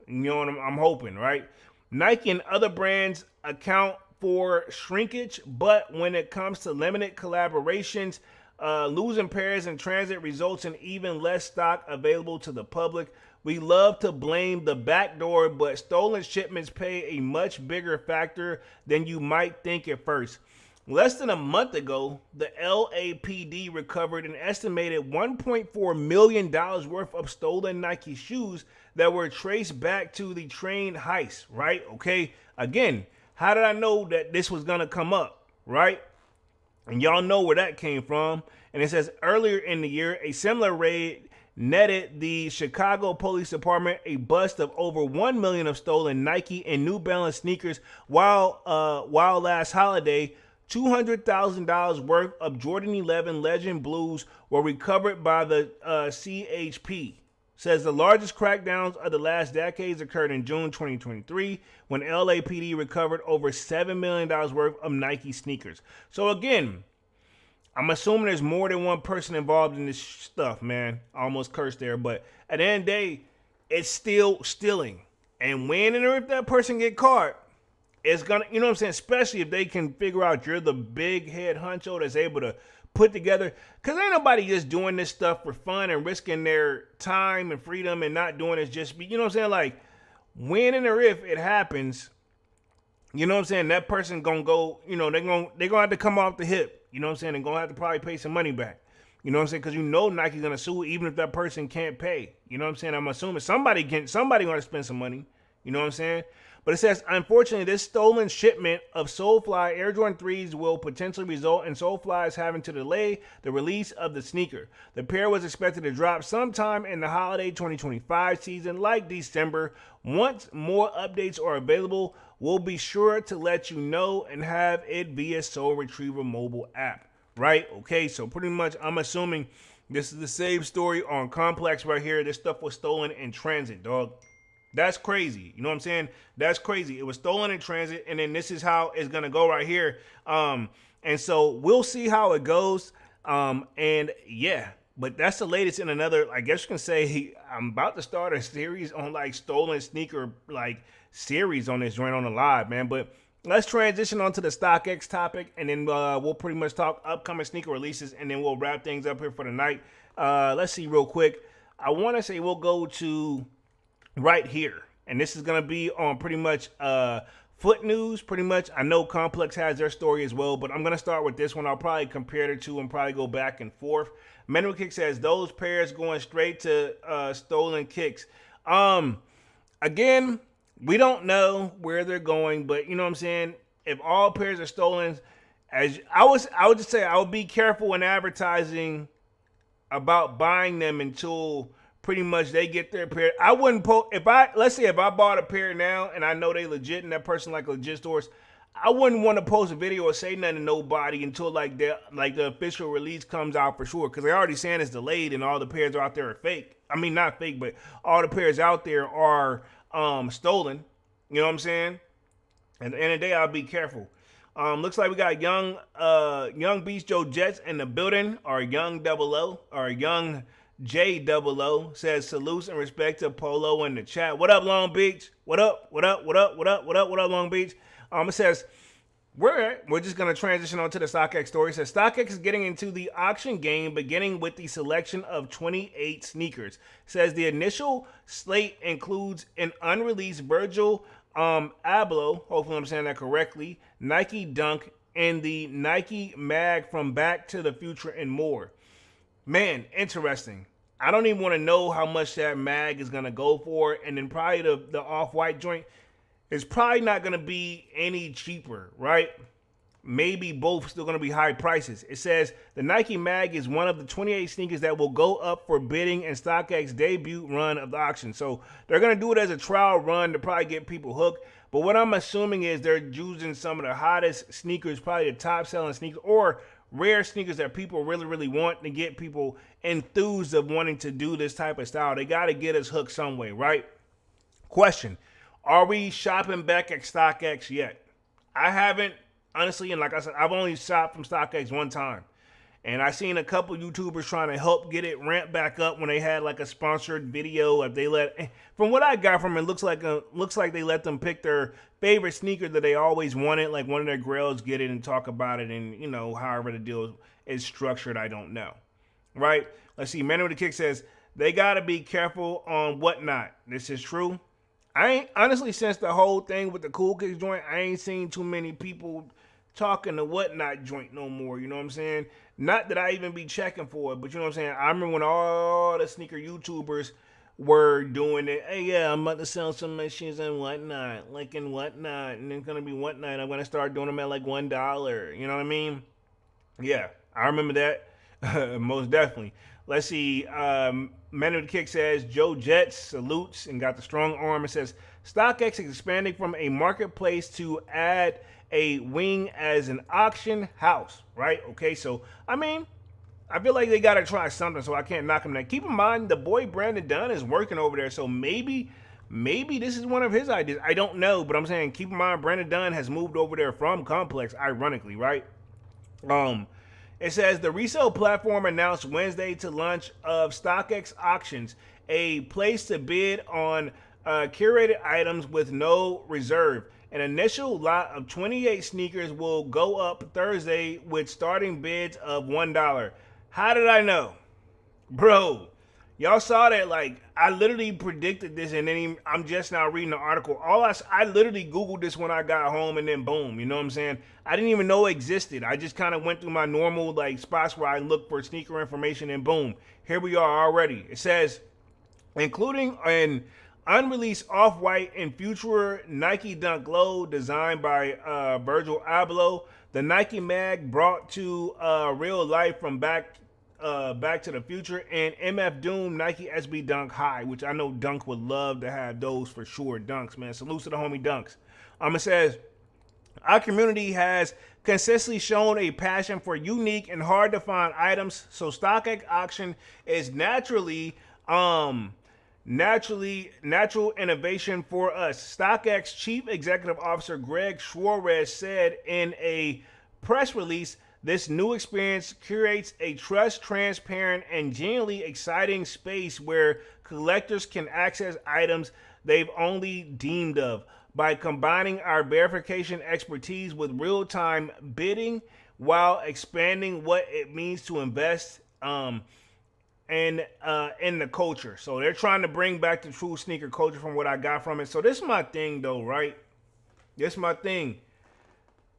You know what I'm hoping, right? Nike and other brands account for shrinkage, but when it comes to limited collaborations, losing pairs in transit results in even less stock available to the public. We love to blame the back door, but stolen shipments play a much bigger factor than you might think at first. Less than a month ago, the LAPD recovered an estimated $1.4 million worth of stolen Nike shoes that were traced back to the train heist, right? Okay, again, how did I know that this was going to come up, right? And y'all know where that came from. And it says earlier in the year, a similar raid netted the Chicago Police Department a bust of over 1 million of stolen Nike and New Balance sneakers, while last holiday, $200,000 worth of Jordan 11 Legend Blues were recovered by the CHP. Says the largest crackdowns of the last decades occurred in June 2023 when LAPD recovered over $7 million worth of Nike sneakers. So again, I'm assuming there's more than one person involved in this stuff, man. I almost cursed there, but at the end of the day, it's still stealing. And when and if that person get caught, it's gonna, you know what I'm saying? Especially if they can figure out you're the big head honcho that's able to put together, because ain't nobody just doing this stuff for fun and risking their time and freedom and not doing it just be, you know what I'm saying? Like, when and if it happens, you know what I'm saying? That person gonna go, you know, they're gonna have to come off the hip. You know what I'm saying? They're gonna have to probably pay some money back. You know what I'm saying? Because you know Nike's gonna sue even if that person can't pay. You know what I'm saying? I'm assuming somebody gonna spend some money. You know what I'm saying? But it says, unfortunately, this stolen shipment of SoleFly Air Jordan 3s will potentially result in SoleFly's having to delay the release of the sneaker. The pair was expected to drop sometime in the holiday 2025 season, like December. Once more updates are available, we'll be sure to let you know and have it via Soul Retriever mobile app. Right? Okay, so pretty much I'm assuming this is the same story on Complex right here. This stuff was stolen in transit, dog. That's crazy. You know what I'm saying? That's crazy. It was stolen in transit, and then this is how it's going to go right here. And so we'll see how it goes. And yeah, but that's the latest in another, I guess you can say, I'm about to start a series on like stolen sneaker, like series on this joint on the live, man. But let's transition on to the StockX topic, and then we'll pretty much talk upcoming sneaker releases, and then we'll wrap things up here for the night. Let's see real quick. I want to say we'll go to right here, and this is going to be on pretty much Foot News, pretty much. I know Complex has their story as well, but I'm going to start with this one. I'll probably compare the two and probably go back and forth. Manual Kick says, those pairs going straight to stolen kicks. Again, we don't know where they're going, but you know what I'm saying? If all pairs are stolen, as I would just say I would be careful in advertising about buying them until pretty much they get their pair. I wouldn't post let's say if I bought a pair now and I know they legit and that person like legit stores, I wouldn't want to post a video or say nothing to nobody until like the official release comes out for sure, because they're already saying it's delayed and all the pairs out there are fake. I mean, not fake, but all the pairs out there are stolen. You know what I'm saying? At the end of the day, I'll be careful. Looks like we got young Beast Joe Jets in the building, or young Double O, or young J Double O says salutes and respect to Polo in the chat. What up, Long Beach? What up? What up? What up? What up? What up? What up, Long Beach? It says we're just gonna transition on to the StockX story. It says StockX is getting into the auction game, beginning with the selection of 28 sneakers. It says the initial slate includes an unreleased Virgil Abloh, hopefully I'm saying that correctly, Nike Dunk, and the Nike Mag from Back to the Future, and more. Man, interesting. I don't even want to know how much that mag is going to go for, and then probably the off-white joint is probably not going to be any cheaper, right? Maybe both still going to be high prices. It says the Nike Mag is one of the 28 sneakers that will go up for bidding in StockX debut run of the auction. So they're going to do it as a trial run to probably get people hooked. But what I'm assuming is they're using some of the hottest sneakers, probably the top selling sneakers, or rare sneakers that people really, really want to get people enthused of wanting to do this type of style. They got to get us hooked some way, right? Question: are we shopping back at StockX yet? I haven't. Honestly, and like I said, I've only shopped from StockX one time. And I seen a couple YouTubers trying to help get it ramped back up when they had like a sponsored video. If they from what I got from it, looks like they let them pick their favorite sneaker that they always wanted. Like one of their grails get it and talk about it, and you know, however the deal is structured, I don't know. Right? Let's see. Man with the Kick says they gotta be careful on whatnot. This is true. I ain't honestly, since the whole thing with the Cool Kicks joint, I ain't seen too many people talking to whatnot joint no more. You know what I'm saying? Not that I even be checking for it, but you know what I'm saying? I remember when all the sneaker YouTubers were doing it. Hey, yeah, I'm about to sell some machines and whatnot, like in whatnot, and it's gonna be whatnot. I'm gonna start doing them at like $1. You know what I mean? Yeah, I remember that. Most definitely. Let's see. Man of the Kick says Joe Jets salutes and got the strong arm. It says StockX is expanding from a marketplace to add a wing as an auction house, right? Okay, so I mean, I feel like they gotta try something, so I can't knock them down. Keep in mind, the boy Brandon Dunn is working over there, so maybe this is one of his ideas. I don't know, but I'm saying keep in mind, Brandon Dunn has moved over there from Complex, ironically, right? It says the resale platform announced Wednesday to launch of StockX Auctions, a place to bid on curated items with no reserve. An initial lot of 28 sneakers will go up Thursday with starting bids of $1. How did I know? Bro, y'all saw that, like, I literally predicted this, and then I'm just now reading the article. I literally Googled this when I got home, and then boom, you know what I'm saying? I didn't even know it existed. I just kind of went through my normal, like, spots where I look for sneaker information, and boom, here we are already. It says, including an unreleased Off-White and Future Nike Dunk Low designed by Virgil Abloh, the Nike Mag brought to real life from Back to the Future, and MF Doom Nike SB Dunk High, which I know Dunk would love to have those for sure. Dunks, man. Salutes to the homie Dunks. It says, our community has consistently shown a passion for unique and hard to find items, so StockX Auction is natural innovation for us. StockX Chief Executive Officer Greg Schwartz said in a press release, this new experience curates a transparent, and genuinely exciting space where collectors can access items they've only dreamed of. By combining our verification expertise with real-time bidding while expanding what it means to invest in the culture. So they're trying to bring back the true sneaker culture from what I got from it. So this is my thing though, right? This is my thing.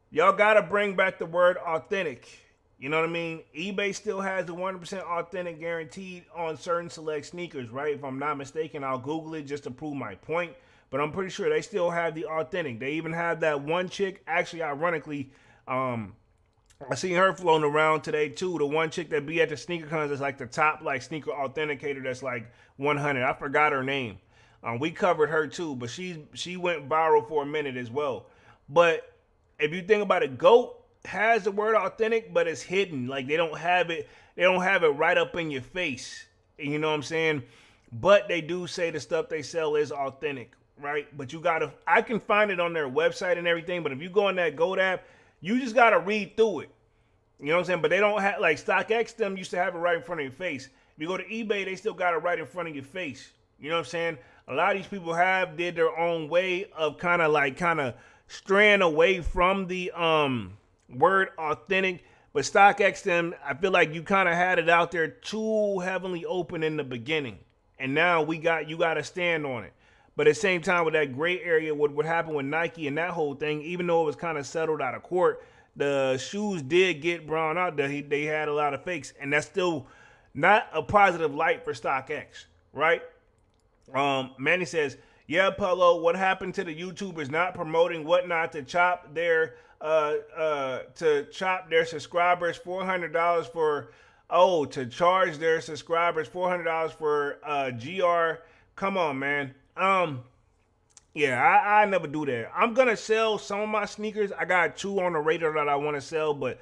Y'all gotta bring back the word authentic. You know what I mean? eBay still has the 100% authentic guaranteed on certain select sneakers, right? If I'm not mistaken, I'll Google it just to prove my point. But I'm pretty sure they still have the authentic. They even have that one chick. Actually, ironically, I seen her floating around today too. The one chick that be at the sneaker cons is like the top like sneaker authenticator. That's like 100. I forgot her name. We covered her too, but she went viral for a minute as well. But if you think about it, GOAT has the word authentic, but it's hidden. Like they don't have it. They don't have it right up in your face. You know what I'm saying? But they do say the stuff they sell is authentic, right? But you gotta. I can find it on their website and everything. But if you go on that GOAT app, you just gotta read through it. You know what I'm saying? But they don't have like StockX. Them used to have it right in front of your face. If you go to eBay, they still got it right in front of your face. You know what I'm saying? A lot of these people did their own way of kind of straying away from the word authentic. But StockX them, I feel like you kind of had it out there too heavily open in the beginning, and now you got to stand on it. But at the same time, with that gray area, what happened with Nike and that whole thing, even though it was kind of settled out of court, the shoes did get brown out. They had a lot of fakes, and that's still not a positive light for StockX, right? Manny says, yeah, Polo, what happened to the YouTubers not promoting whatnot to chop their subscribers $400 for to charge their subscribers $400 for GR. Come on, man. Yeah, I never do that. I'm gonna sell some of my sneakers. I got 2 on the radar that I want to sell, but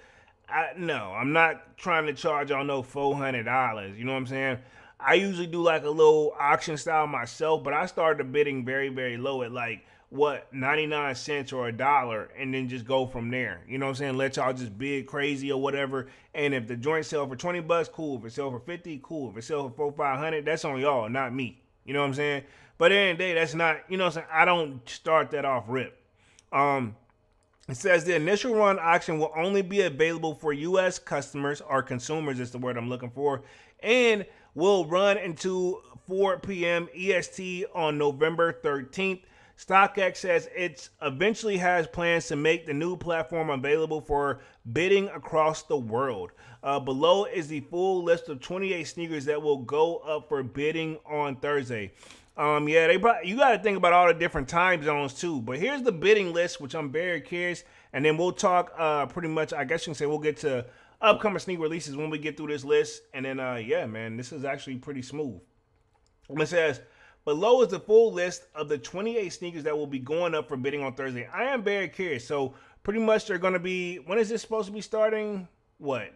I'm not trying to charge y'all no $400. You know what I'm saying? I usually do like a little auction style myself, but I started bidding very, very low at like 99 cents or $1, and then just go from there. You know what I'm saying? Let y'all just bid crazy or whatever. And if the joint sell for $20, cool. If it sell for 50, cool. If it sell for 400-500, that's on y'all, not me. You know what I'm saying? But at the end of the day, that's not, you know what I'm saying? I don't start that off rip. It says the initial run auction will only be available for U.S. customers or consumers, is the word I'm looking for, and will run into 4 p.m. EST on November 13th. StockX says it eventually has plans to make the new platform available for bidding across the world. Below is the full list of 28 sneakers that will go up for bidding on Thursday. You got to think about all the different time zones too. But here's the bidding list, which I'm very curious. And then we'll talk pretty much, I guess you can say we'll get to upcoming sneaker releases when we get through this list. And then, man, this is actually pretty smooth. It says, below is the full list of the 28 sneakers that will be going up for bidding on Thursday. I am very curious. So pretty much they're going to be, when is this supposed to be starting?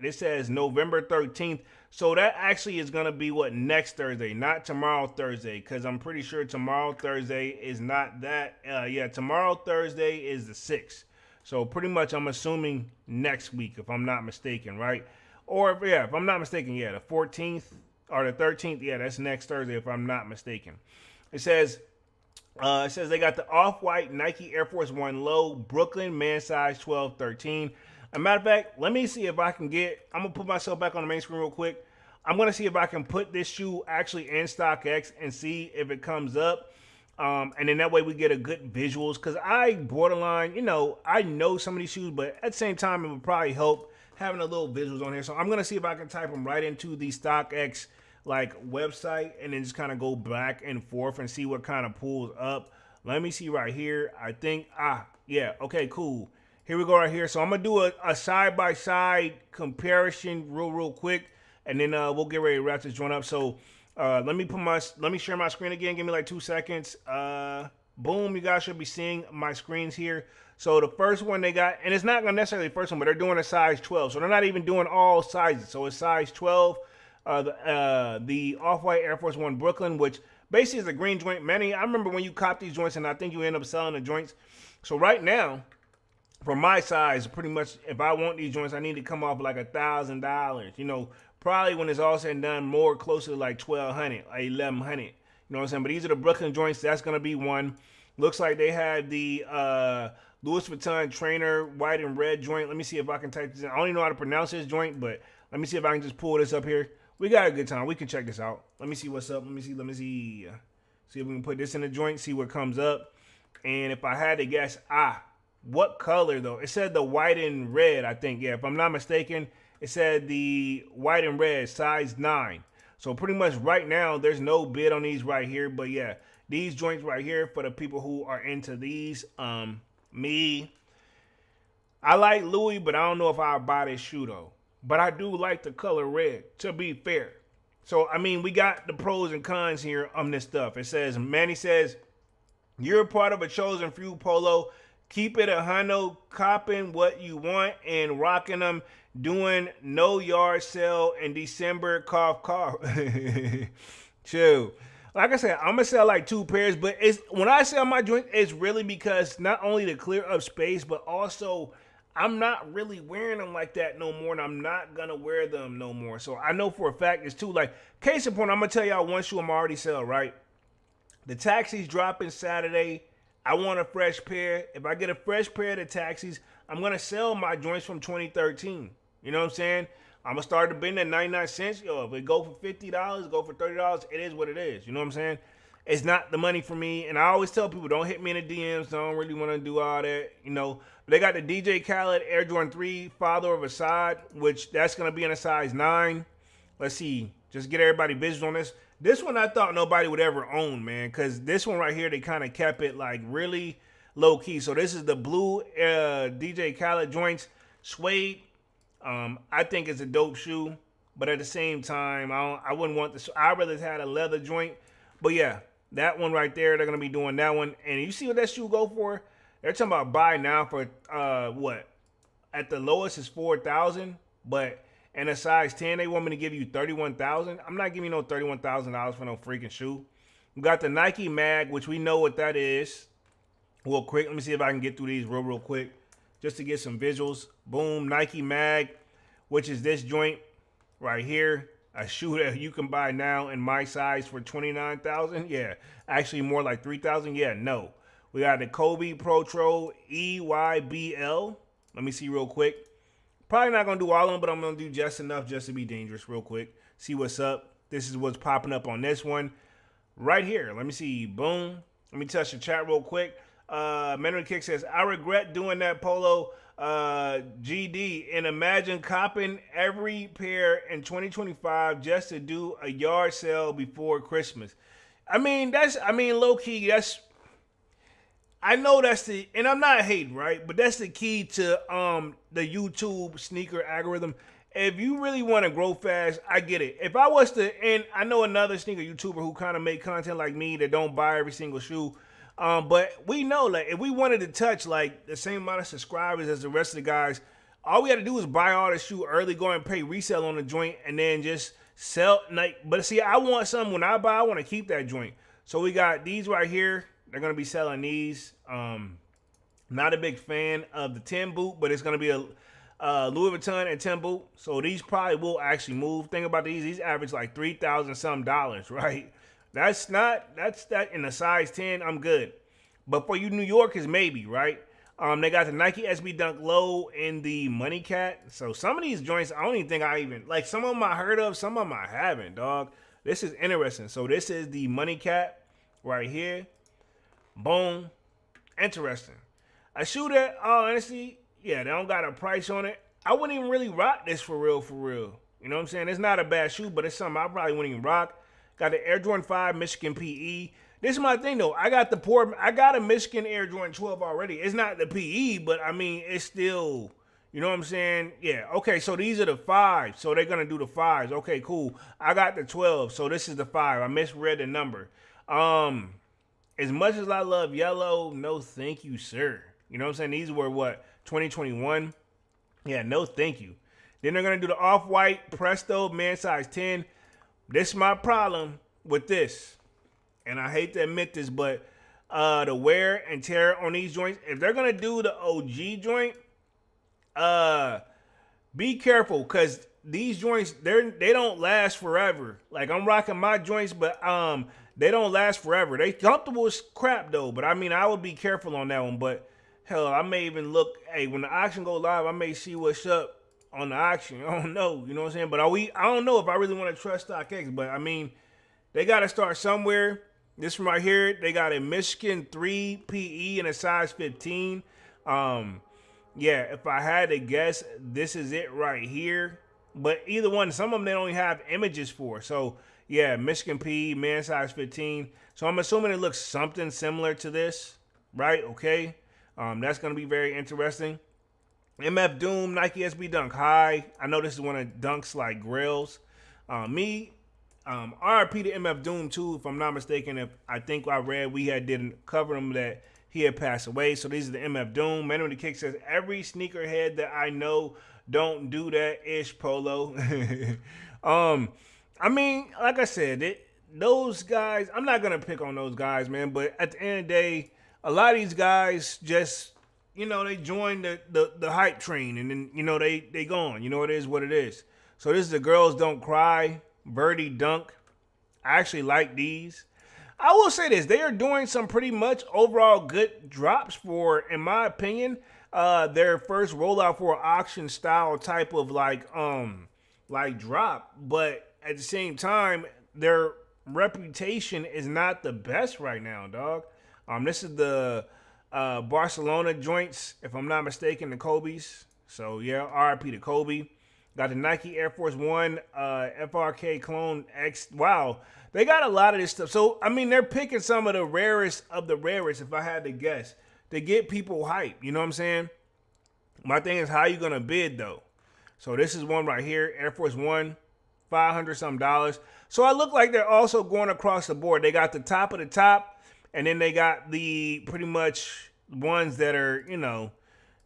This says November 13th. So that actually is going to be next Thursday, not tomorrow Thursday, because I'm pretty sure tomorrow Thursday is not that. Tomorrow Thursday is the 6th. So pretty much I'm assuming next week, if I'm not mistaken, right? Or if I'm not mistaken, the 14th or the 13th. Yeah, that's next Thursday, if I'm not mistaken. It says they got the off-white Nike Air Force One low, Brooklyn, man size 12-13. As a matter of fact, let me see if I can I'm going to put myself back on the main screen real quick. I'm going to see if I can put this shoe actually in StockX and see if it comes up. And then that way we get a good visuals. Because I borderline, I know some of these shoes, but at the same time, it would probably help having a little visuals on here. So I'm going to see if I can type them right into the StockX website and then just kind of go back and forth and see what kind of pulls up. Let me see right here. I think, okay, cool. Here we go right here. So I'm going to do a side-by-side comparison real quick, and then we'll get ready to wrap this joint up. So let me share my screen again. Give me like 2 seconds. Boom, you guys should be seeing my screens here. So the first one they got, and it's not necessarily the first one, but they're doing a size 12. So they're not even doing all sizes. So it's size 12. The Off-White Air Force One Brooklyn, which basically is a green joint. Manny, I remember when you cop these joints, and I think you end up selling the joints. So right now, for my size, pretty much, if I want these joints, I need to come off like $1,000. Probably when it's all said and done, more closer to like $1,200 or $1,100. You know what I'm saying? But these are the Brooklyn joints. That's gonna be one. Looks like they had the Louis Vuitton trainer white and red joint. Let me see if I can type this in. I don't even know how to pronounce this joint, but let me see if I can just pull this up here. We got a good time. We can check this out. Let me see what's up. Let me see. See if we can put this in the joint, see what comes up. And if I had to guess, what color though? It said the white and red, I think. Yeah, if I'm not mistaken, It said the white and red, size 9. So pretty much right now, there's no bid on these right here. But yeah, these joints right here for the people who are into these. Me, I like Louis, but I don't know if I'll buy this shoe though. But I do like the color red, to be fair. So, I mean, we got the pros and cons here on this stuff. It says, Manny says, you're part of a chosen few, Polo. Keep it 100, copping what you want and rocking them. Doing no yard sale in December, cough, cough. Chill. Like I said, I'm gonna sell like 2 pairs, but it's when I sell my joints, it's really because not only to clear up space, but also I'm not really wearing them like that no more, and I'm not gonna wear them no more. So I know for a fact it's too, like, case in point, I'm gonna tell y'all one shoe I'm already sell, right? The Taxis dropping Saturday. I want a fresh pair. If I get a fresh pair of the Taxis, I'm gonna sell my joints from 2013. You know what I'm saying? I'm gonna start to bend at 99 cents. Yo, if it go for $50, go for $30, it is what it is. You know what I'm saying? It's not the money for me. And I always tell people, don't hit me in the DMs. I don't really want to do all that. You know, they got the DJ Khaled Air Jordan 3 Father of Assad, which that's gonna be in a size 9. Let's see. Just get everybody visual on this. This one I thought nobody would ever own, man, because this one right here, they kind of kept it like really low key. So this is the blue DJ Khaled joints, suede. I think it's a dope shoe, but at the same time, I wouldn't want this. I'd rather had a leather joint. But yeah, that one right there, they're gonna be doing that one. And you see what that shoe go for? They're talking about buy now for what? At the lowest is 4,000, but in a size 10, they want me to give you 31,000. I'm not giving you no $31,000 for no freaking shoe. We got the Nike Mag, which we know what that is. Real quick, let me see if I can get through these real quick, just to get some visuals. Boom, Nike Mag, which is this joint right here. A shoe that you can buy now in my size for 29,000. Yeah, actually more like 3,000. Yeah, no. We got the Kobe Protro EYBL. Let me see real quick. Probably not going to do all of them, but I'm going to do just enough just to be dangerous real quick. See what's up. This is what's popping up on this one. Right here. Let me see. Boom. Let me touch the chat real quick. Mentor Kick says, I regret doing that, Polo. GD, and imagine copping every pair in 2025 just to do a yard sale before Christmas. I mean, low key, I know that's the, and I'm not hating, right? But that's the key to the YouTube sneaker algorithm. If you really want to grow fast, I get it. If I was to, and I know another sneaker YouTuber who kind of make content like me that don't buy every single shoe. But we know, like, if we wanted to touch like the same amount of subscribers as the rest of the guys, all we had to do was buy all the shoe early, go and pay resale on the joint, and then just sell. Like, but see, I want something when I buy, I want to keep that joint. So we got these right here. They're gonna be selling these. Not a big fan of the 10 boot, but it's gonna be a Louis Vuitton and 10 boot. So these probably will actually move. Think about these. These average like $3,000 some, right? That's that in a size 10, I'm good. But for you New Yorkers, maybe, right? They got the Nike SB Dunk Low and the Money Cat. So some of these joints, I don't even think I even, like, some of them I heard of, some of them I haven't, dog. This is interesting. So this is the Money Cat right here. Boom. Interesting. A shoe that, honestly, yeah, they don't got a price on it. I wouldn't even really rock this for real, for real. You know what I'm saying? It's not a bad shoe, but it's something I probably wouldn't even rock. Got the Air Jordan 5 Michigan PE. This is my thing, though. I got a Michigan Air Jordan 12 already. It's not the PE, but I mean, it's still, you know what I'm saying? Yeah. Okay, so these are the 5s. So they're going to do the 5s. Okay, cool. I got the 12. So this is the 5. I misread the number. As much as I love yellow, no thank you, sir. You know what I'm saying? These were what? 2021? Yeah, no thank you. Then they're going to do the Off-White Presto Man size 10. This is my problem with this. And I hate to admit this, but the wear and tear on these joints, if they're going to do the OG joint, be careful, because these joints, they don't last forever. Like, I'm rocking my joints, but they don't last forever. They comfortable as crap, though. But, I mean, I would be careful on that one. But, hell, I may even look, hey, when the auction go live, I may see what's up on the auction. I don't know. You know what I'm saying? But I don't know if I really want to trust StockX. But, I mean, they got to start somewhere. This one right here, they got a Michigan 3 PE in a size 15. Yeah, if I had to guess, this is it right here. But either one, some of them they don't even have images for. So yeah, Michigan P, man size 15. So I'm assuming it looks something similar to this, right? Okay, that's gonna be very interesting. MF Doom, Nike SB Dunk High. I know this is one of Dunk's like grails. RIP to MF Doom too, if I'm not mistaken. If I think I read we didn't cover him that he had passed away. So these are the MF Doom. Man with the Kick says every sneakerhead that I know don't do that ish polo. I mean, like I said, those guys. I'm not gonna pick on those guys, man. But at the end of the day, a lot of these guys just they join the hype train and then they gone. It is what it is. So this is the Girls Don't Cry Birdie Dunk. I actually like these. I will say this: they are doing some pretty much overall good drops for, in my opinion, their first rollout for an auction style type of like drop. But at the same time, their reputation is not the best right now, dog. This is the Barcelona joints, if I'm not mistaken, the Kobe's. So yeah, RIP to Kobe. Got the Nike Air Force One FRK Clone X. Wow, they got a lot of this stuff. So I mean, they're picking some of the rarest of the rarest, if I had to guess, to get people hype. You know what I'm saying? My thing is, how you gonna bid though? So this is one right here, Air Force One, $500 some. So I look like they're also going across the board. They got the top of the top, and then they got the pretty much ones that are,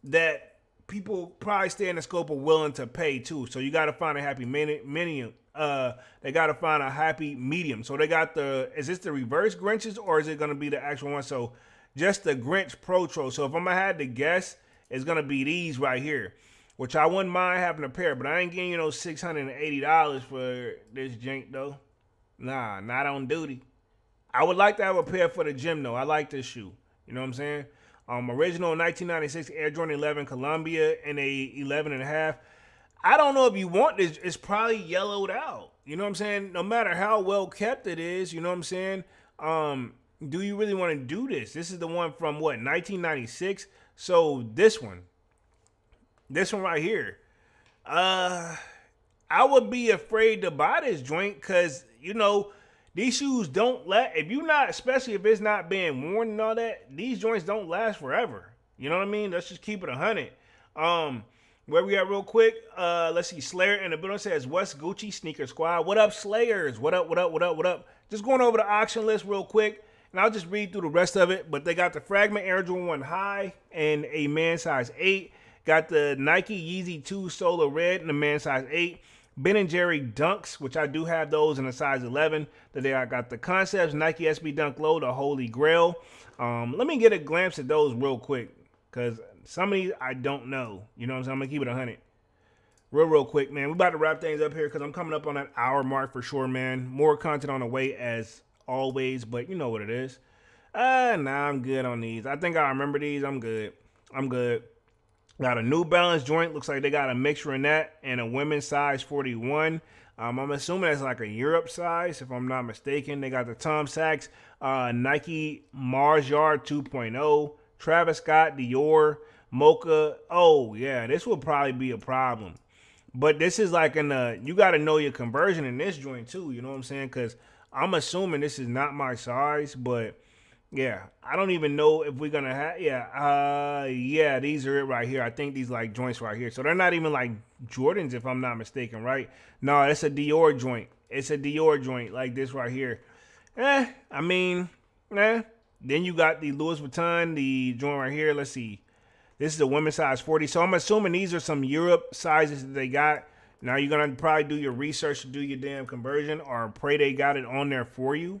that people probably stay in the scope of willing to pay too. So you got to find a happy medium. They got to find a happy medium. So they got is this the reverse Grinches or is it going to be the actual one? So just the Grinch Pro. So if I'm going to have to guess, it's going to be these right here, which I wouldn't mind having a pair, but I ain't getting $680 for this jank though. Nah, not on duty. I would like to have a pair for the gym though. I like this shoe. You know what I'm saying? Original 1996 Air Jordan 11 Columbia in a 11.5. I don't know if you want this. It's probably yellowed out. You know what I'm saying? No matter how well kept it is, you know what I'm saying? Do you really want to do this? This is the one from what, 1996? So this one right here. I would be afraid to buy this joint because, these shoes don't especially if it's not being worn and all that, these joints don't last forever. You know what I mean? Let's just keep it 100. Where we at real quick? Let's see. Slayer in the building says, West Gucci Sneaker Squad. What up, Slayers? What up? Just going over the auction list real quick, and I'll just read through the rest of it. But they got the Fragment Air Jordan 1 High in a man size 8. Got the Nike Yeezy 2 Solar Red in a man size 8. Ben & Jerry Dunks, which I do have those in a size 11. Today I got the Concepts, Nike SB Dunk Low, the Holy Grail. Let me get a glimpse at those real quick, because some of these I don't know. You know what I'm saying? I'm going to keep it 100. Real quick, man. We're about to wrap things up here because I'm coming up on that hour mark for sure, man. More content on the way as always, but you know what it is. Nah, I'm good on these. I think I remember these. I'm good. Got a New Balance joint. Looks like they got a mixture in that and a women's size 41. I'm assuming that's like a Europe size, if I'm not mistaken. They got the Tom Sachs Nike Mars Yard 2.0, Travis Scott Dior Mocha. Oh yeah, this will probably be a problem. But this is like you got to know your conversion in this joint too. You know what I'm saying? Because I'm assuming this is not my size, but yeah, I don't even know if we're gonna have. Yeah, these are it right here. I think these like joints right here. So they're not even like Jordans, if I'm not mistaken, right? No, it's a Dior joint. It's a Dior joint like this right here. Then you got the Louis Vuitton, the joint right here. Let's see. This is a women's size 40. So I'm assuming these are some Europe sizes that they got. Now you're gonna probably do your research to do your damn conversion, or pray they got it on there for you.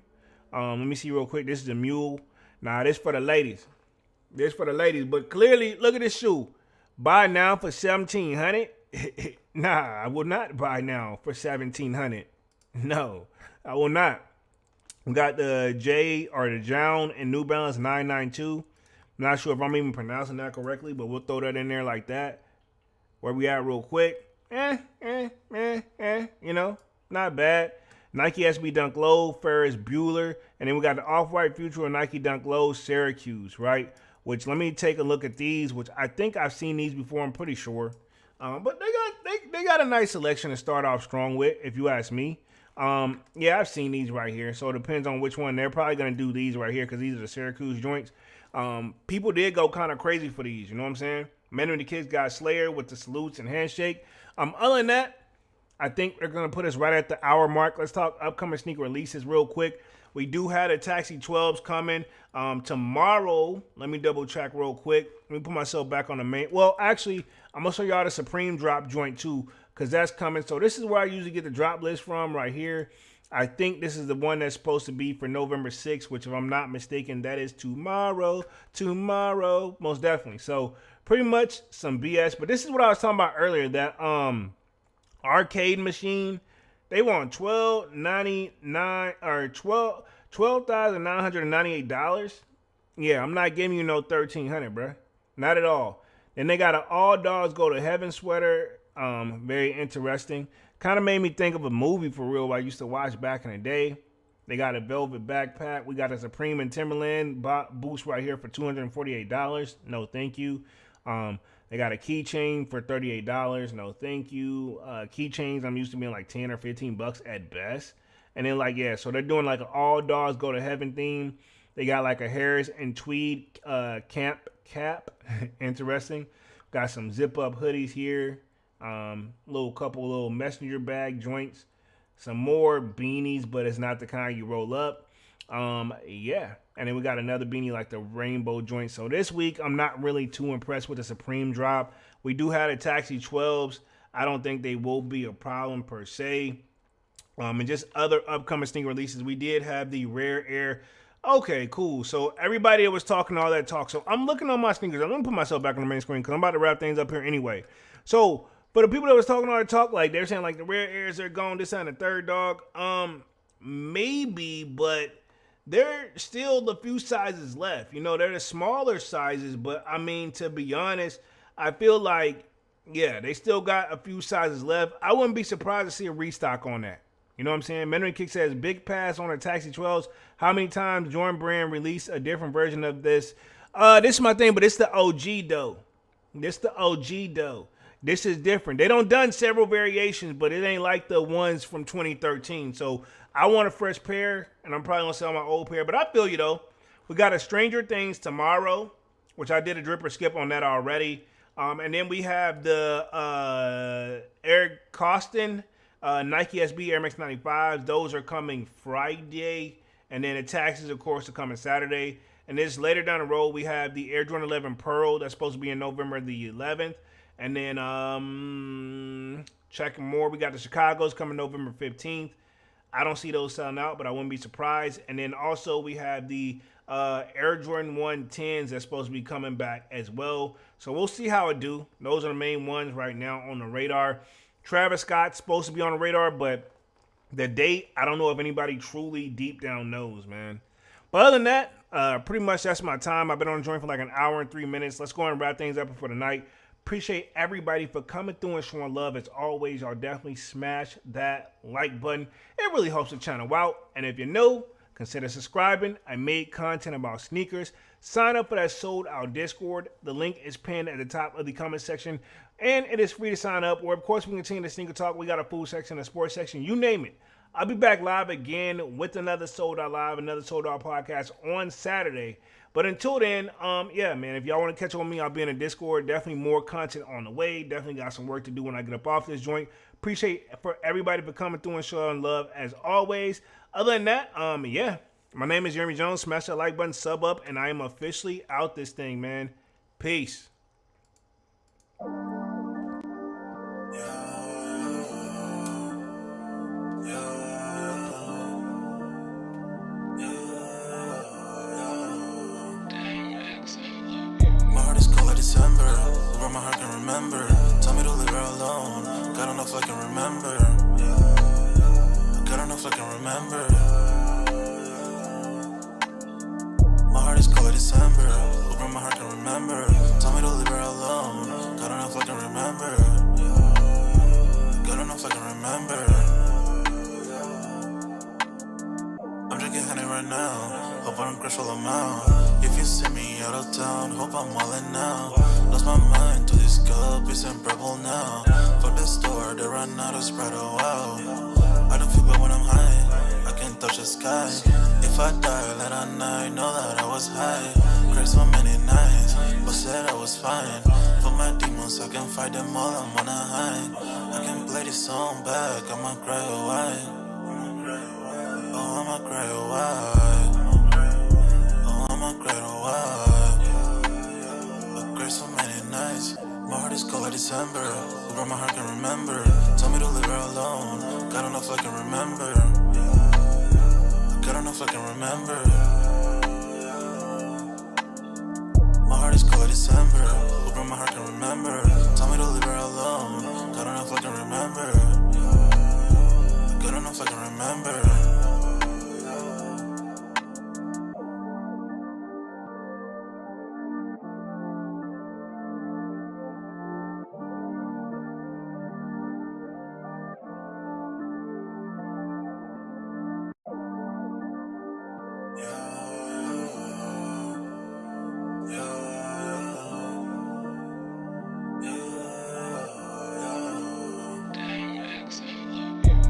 Let me see real quick. This is a mule. Nah, this for the ladies. But clearly, look at this shoe. Buy now for $1,700. Nah, I will not buy now for $1,700. No, I will not. We got the Jown and New Balance 992. I'm not sure if I'm even pronouncing that correctly, but we'll throw that in there like that. Where we at real quick? Not bad. Nike SB Dunk Low, Ferris Bueller, and then we got the Off-White Future and Nike Dunk Low, Syracuse, right? Which, let me take a look at these, which I think I've seen these before, I'm pretty sure. But they got a nice selection to start off strong with, if you ask me. Yeah, I've seen these right here, so it depends on which one. They're probably gonna do these right here because these are the Syracuse joints. People did go kind of crazy for these, you know what I'm saying? Many of the kids got Slayer with the salutes and handshake. Other than that, I think they're gonna put us right at the hour mark. Let's talk upcoming sneaker releases real quick. We do have the Taxi 12s coming tomorrow. Let me double check real quick. Let me put myself back on the main. Well, actually, I'm gonna show y'all the Supreme drop joint too, because that's coming. So this is where I usually get the drop list from, right here. I think this is the one that's supposed to be for November 6th, which, if I'm not mistaken, that is tomorrow. Tomorrow, most definitely. So pretty much some BS. But this is what I was talking about earlier. That arcade machine. They want $12.99 or $12,998. Yeah, I'm not giving you no $1,300, bro. Not at all. Then they got an All Dogs Go to Heaven sweater. Very interesting. Kind of made me think of a movie for real I used to watch back in the day. They got a velvet backpack. We got a Supreme and Timberland boost right here for $248. No, thank you. They got a keychain for $38. No, thank you. Keychains, I'm used to being like 10 or 15 bucks at best. And then, like, yeah, so they're doing like an All Dogs Go to Heaven theme. They got like a Harris and Tweed cap. Interesting. Got some zip up hoodies here. Couple little messenger bag joints. Some more beanies, but it's not the kind you roll up. Yeah. And then we got another beanie like the rainbow joint. So this week, I'm not really too impressed with the Supreme drop. We do have the Taxi 12s. I don't think they will be a problem per se. And just other upcoming sneaker releases. We did have the Rare Air. Okay, cool. So everybody that was talking all that talk. So I'm looking on my sneakers. I'm going to put myself back on the main screen because I'm about to wrap things up here anyway. So for the people that was talking all that talk, like they're saying like the Rare Airs are gone, this and the third dog. Maybe, but they're still the few sizes left. You know, they're the smaller sizes, but I mean, to be honest, I feel like, yeah, they still got a few sizes left. I wouldn't be surprised to see a restock on that. You know what I'm saying? Mentoring Kick says, big pass on the Taxi 12s. How many times Jordan Brand released a different version of this? This is my thing, but it's the OG though. This is different. They done several variations, but it ain't like the ones from 2013. So I want a fresh pair, and I'm probably going to sell my old pair. But I feel you, though. We got a Stranger Things tomorrow, which I did a drip or skip on that already. And then we have the Eric Costin Nike SB Air Max 95s. Those are coming Friday. And then the taxes, of course, are coming Saturday. And then later down the road, we have the Air Jordan 11 Pearl. That's supposed to be in November the 11th. And then checking more, we got the Chicago's coming November 15th. I don't see those selling out, but I wouldn't be surprised. And then also we have the Air Jordan 110s that's supposed to be coming back as well. So we'll see how it do. Those are the main ones right now on the radar. Travis Scott's supposed to be on the radar, but the date, I don't know if anybody truly deep down knows, man. But other than that, pretty much that's my time. I've been on the joint for like an hour and 3 minutes. Let's go and wrap things up for the night. Appreciate everybody for coming through and showing love. As always, y'all definitely smash that like button. It really helps the channel out. And if you're new, consider subscribing. I made content about sneakers. Sign up for that sold out Discord. The link is pinned at the top of the comment section. And it is free to sign up. Or, of course, we continue the sneaker talk. We got a food section, a sports section, you name it. I'll be back live again with another Sold Out Live, another Sold Out podcast on Saturday. But until then, yeah, man, if y'all want to catch up with me, I'll be in the Discord. Definitely more content on the way. Definitely got some work to do when I get up off this joint. Appreciate for everybody for coming through and showing love as always. Other than that, yeah, my name is Jeremy Jones. Smash that like button, sub up, and I am officially out this thing, man. Peace. December, where my heart can remember. Tell me to leave her alone. God enough I can remember. God enough I can remember. My heart is cold like December, where my heart can remember. Tell me to leave her alone. God enough I can remember. God enough I can remember. I'm drinking honey right now. Hope I don't crush all them out. If you see me out of town, hope I'm wildin' now. Lost my mind to this cup, it's unbearable now. For the store, they run out of Sprite, oh wow. I don't feel bad when I'm high, I can't touch the sky. If I die late at night, know that I was high. Cried so many nights, but said I was fine. For my demons, I can fight them all, I'm on a high. I can play this song back, I'ma cry a while. Oh, I'ma cry a while. Oh, I'ma cry a while. I cried so many nights. My heart is cold like December. Who brought my heart can remember. Told me to leave her alone. God don't know if I can remember. God don't know if I can remember. My heart is cold like December. Who brought my heart can remember. Told me to leave her alone. God don't know if I can remember. God don't know if I can remember.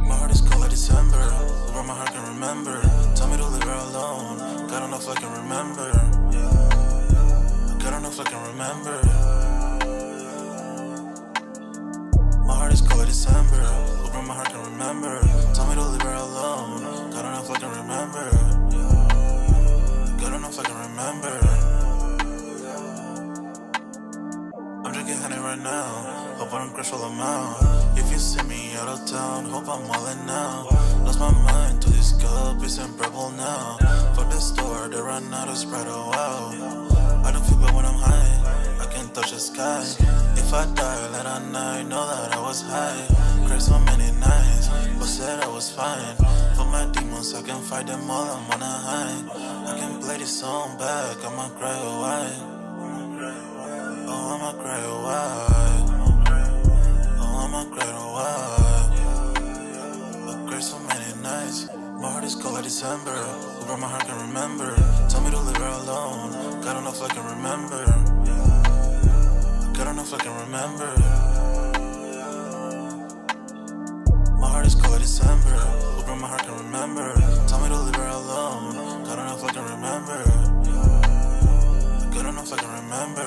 My heart is cold like December. Where my heart can remember. Tell me to leave her alone. God don't know if I can remember. God don't know if I can remember. My heart is cold like December. Where my heart can remember. Tell me to leave her alone. God don't know if I can remember. God don't know if I can remember. I'm drinking honey right now. Hope I don't crush all them out. If you see me out of town, hope I'm wildin' now. Lost my mind to this cup, it's unbearable now. For the store, they run out of Sprite, oh wow. I don't feel bad when I'm high, I can't touch the sky. If I die late at night, know that I was high. Cried so many nights, but said I was fine. For my demons, I can fight them all, I'm on a high. I can play this song back, I'ma cry a while. Oh, I'ma cry a while. Oh, I'ma cry a while. I cried so many nights. My heart is cold like December. Who brought my heart can remember. Tell me to leave her alone. God don't know if I can remember. God don't know if I can remember. My heart is cold like December. Who brought my heart can remember. Tell me to leave her alone. God don't know if I can remember. God don't know if I can remember.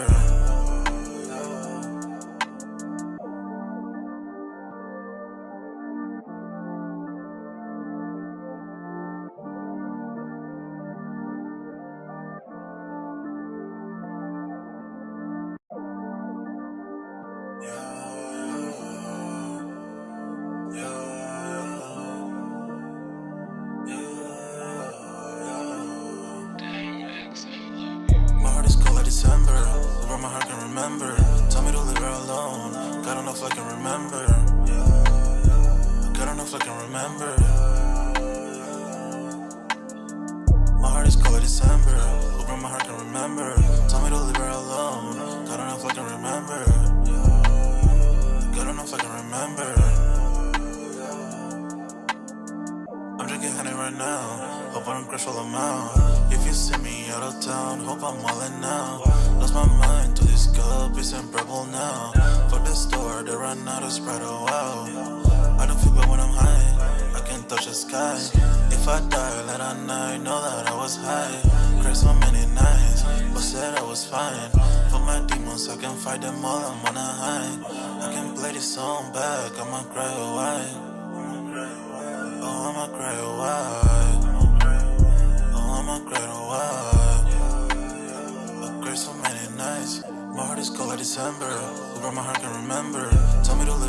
My heart is cold like December. Where my heart can remember. Tell me to leave her alone. God don't know if I can remember. God don't know if I can remember. My heart is cold like December. Where my heart can remember. Tell me to leave her alone. God don't know if I can remember. God don't know if I can remember. I'm drinking honey right now. Hope I don't crush all them out. If you see me out of town, hope I'm wildin' now. Lost my mind to this cup, it's unbearable now. For the store, they run out of Sprite, oh wow. I don't feel bad when I'm high, I can't touch the sky. If I die late at night, know that I was high. Cried so many nights, but said I was fine. For my demons, I can fight them all, I'm on a high. I can play this song back, I'ma cry a while. Oh, I'ma cry a while. Oh, I'ma cry a while. I cried so many nights. My heart is cold like December. Who brought my heart can remember. Tell me to live.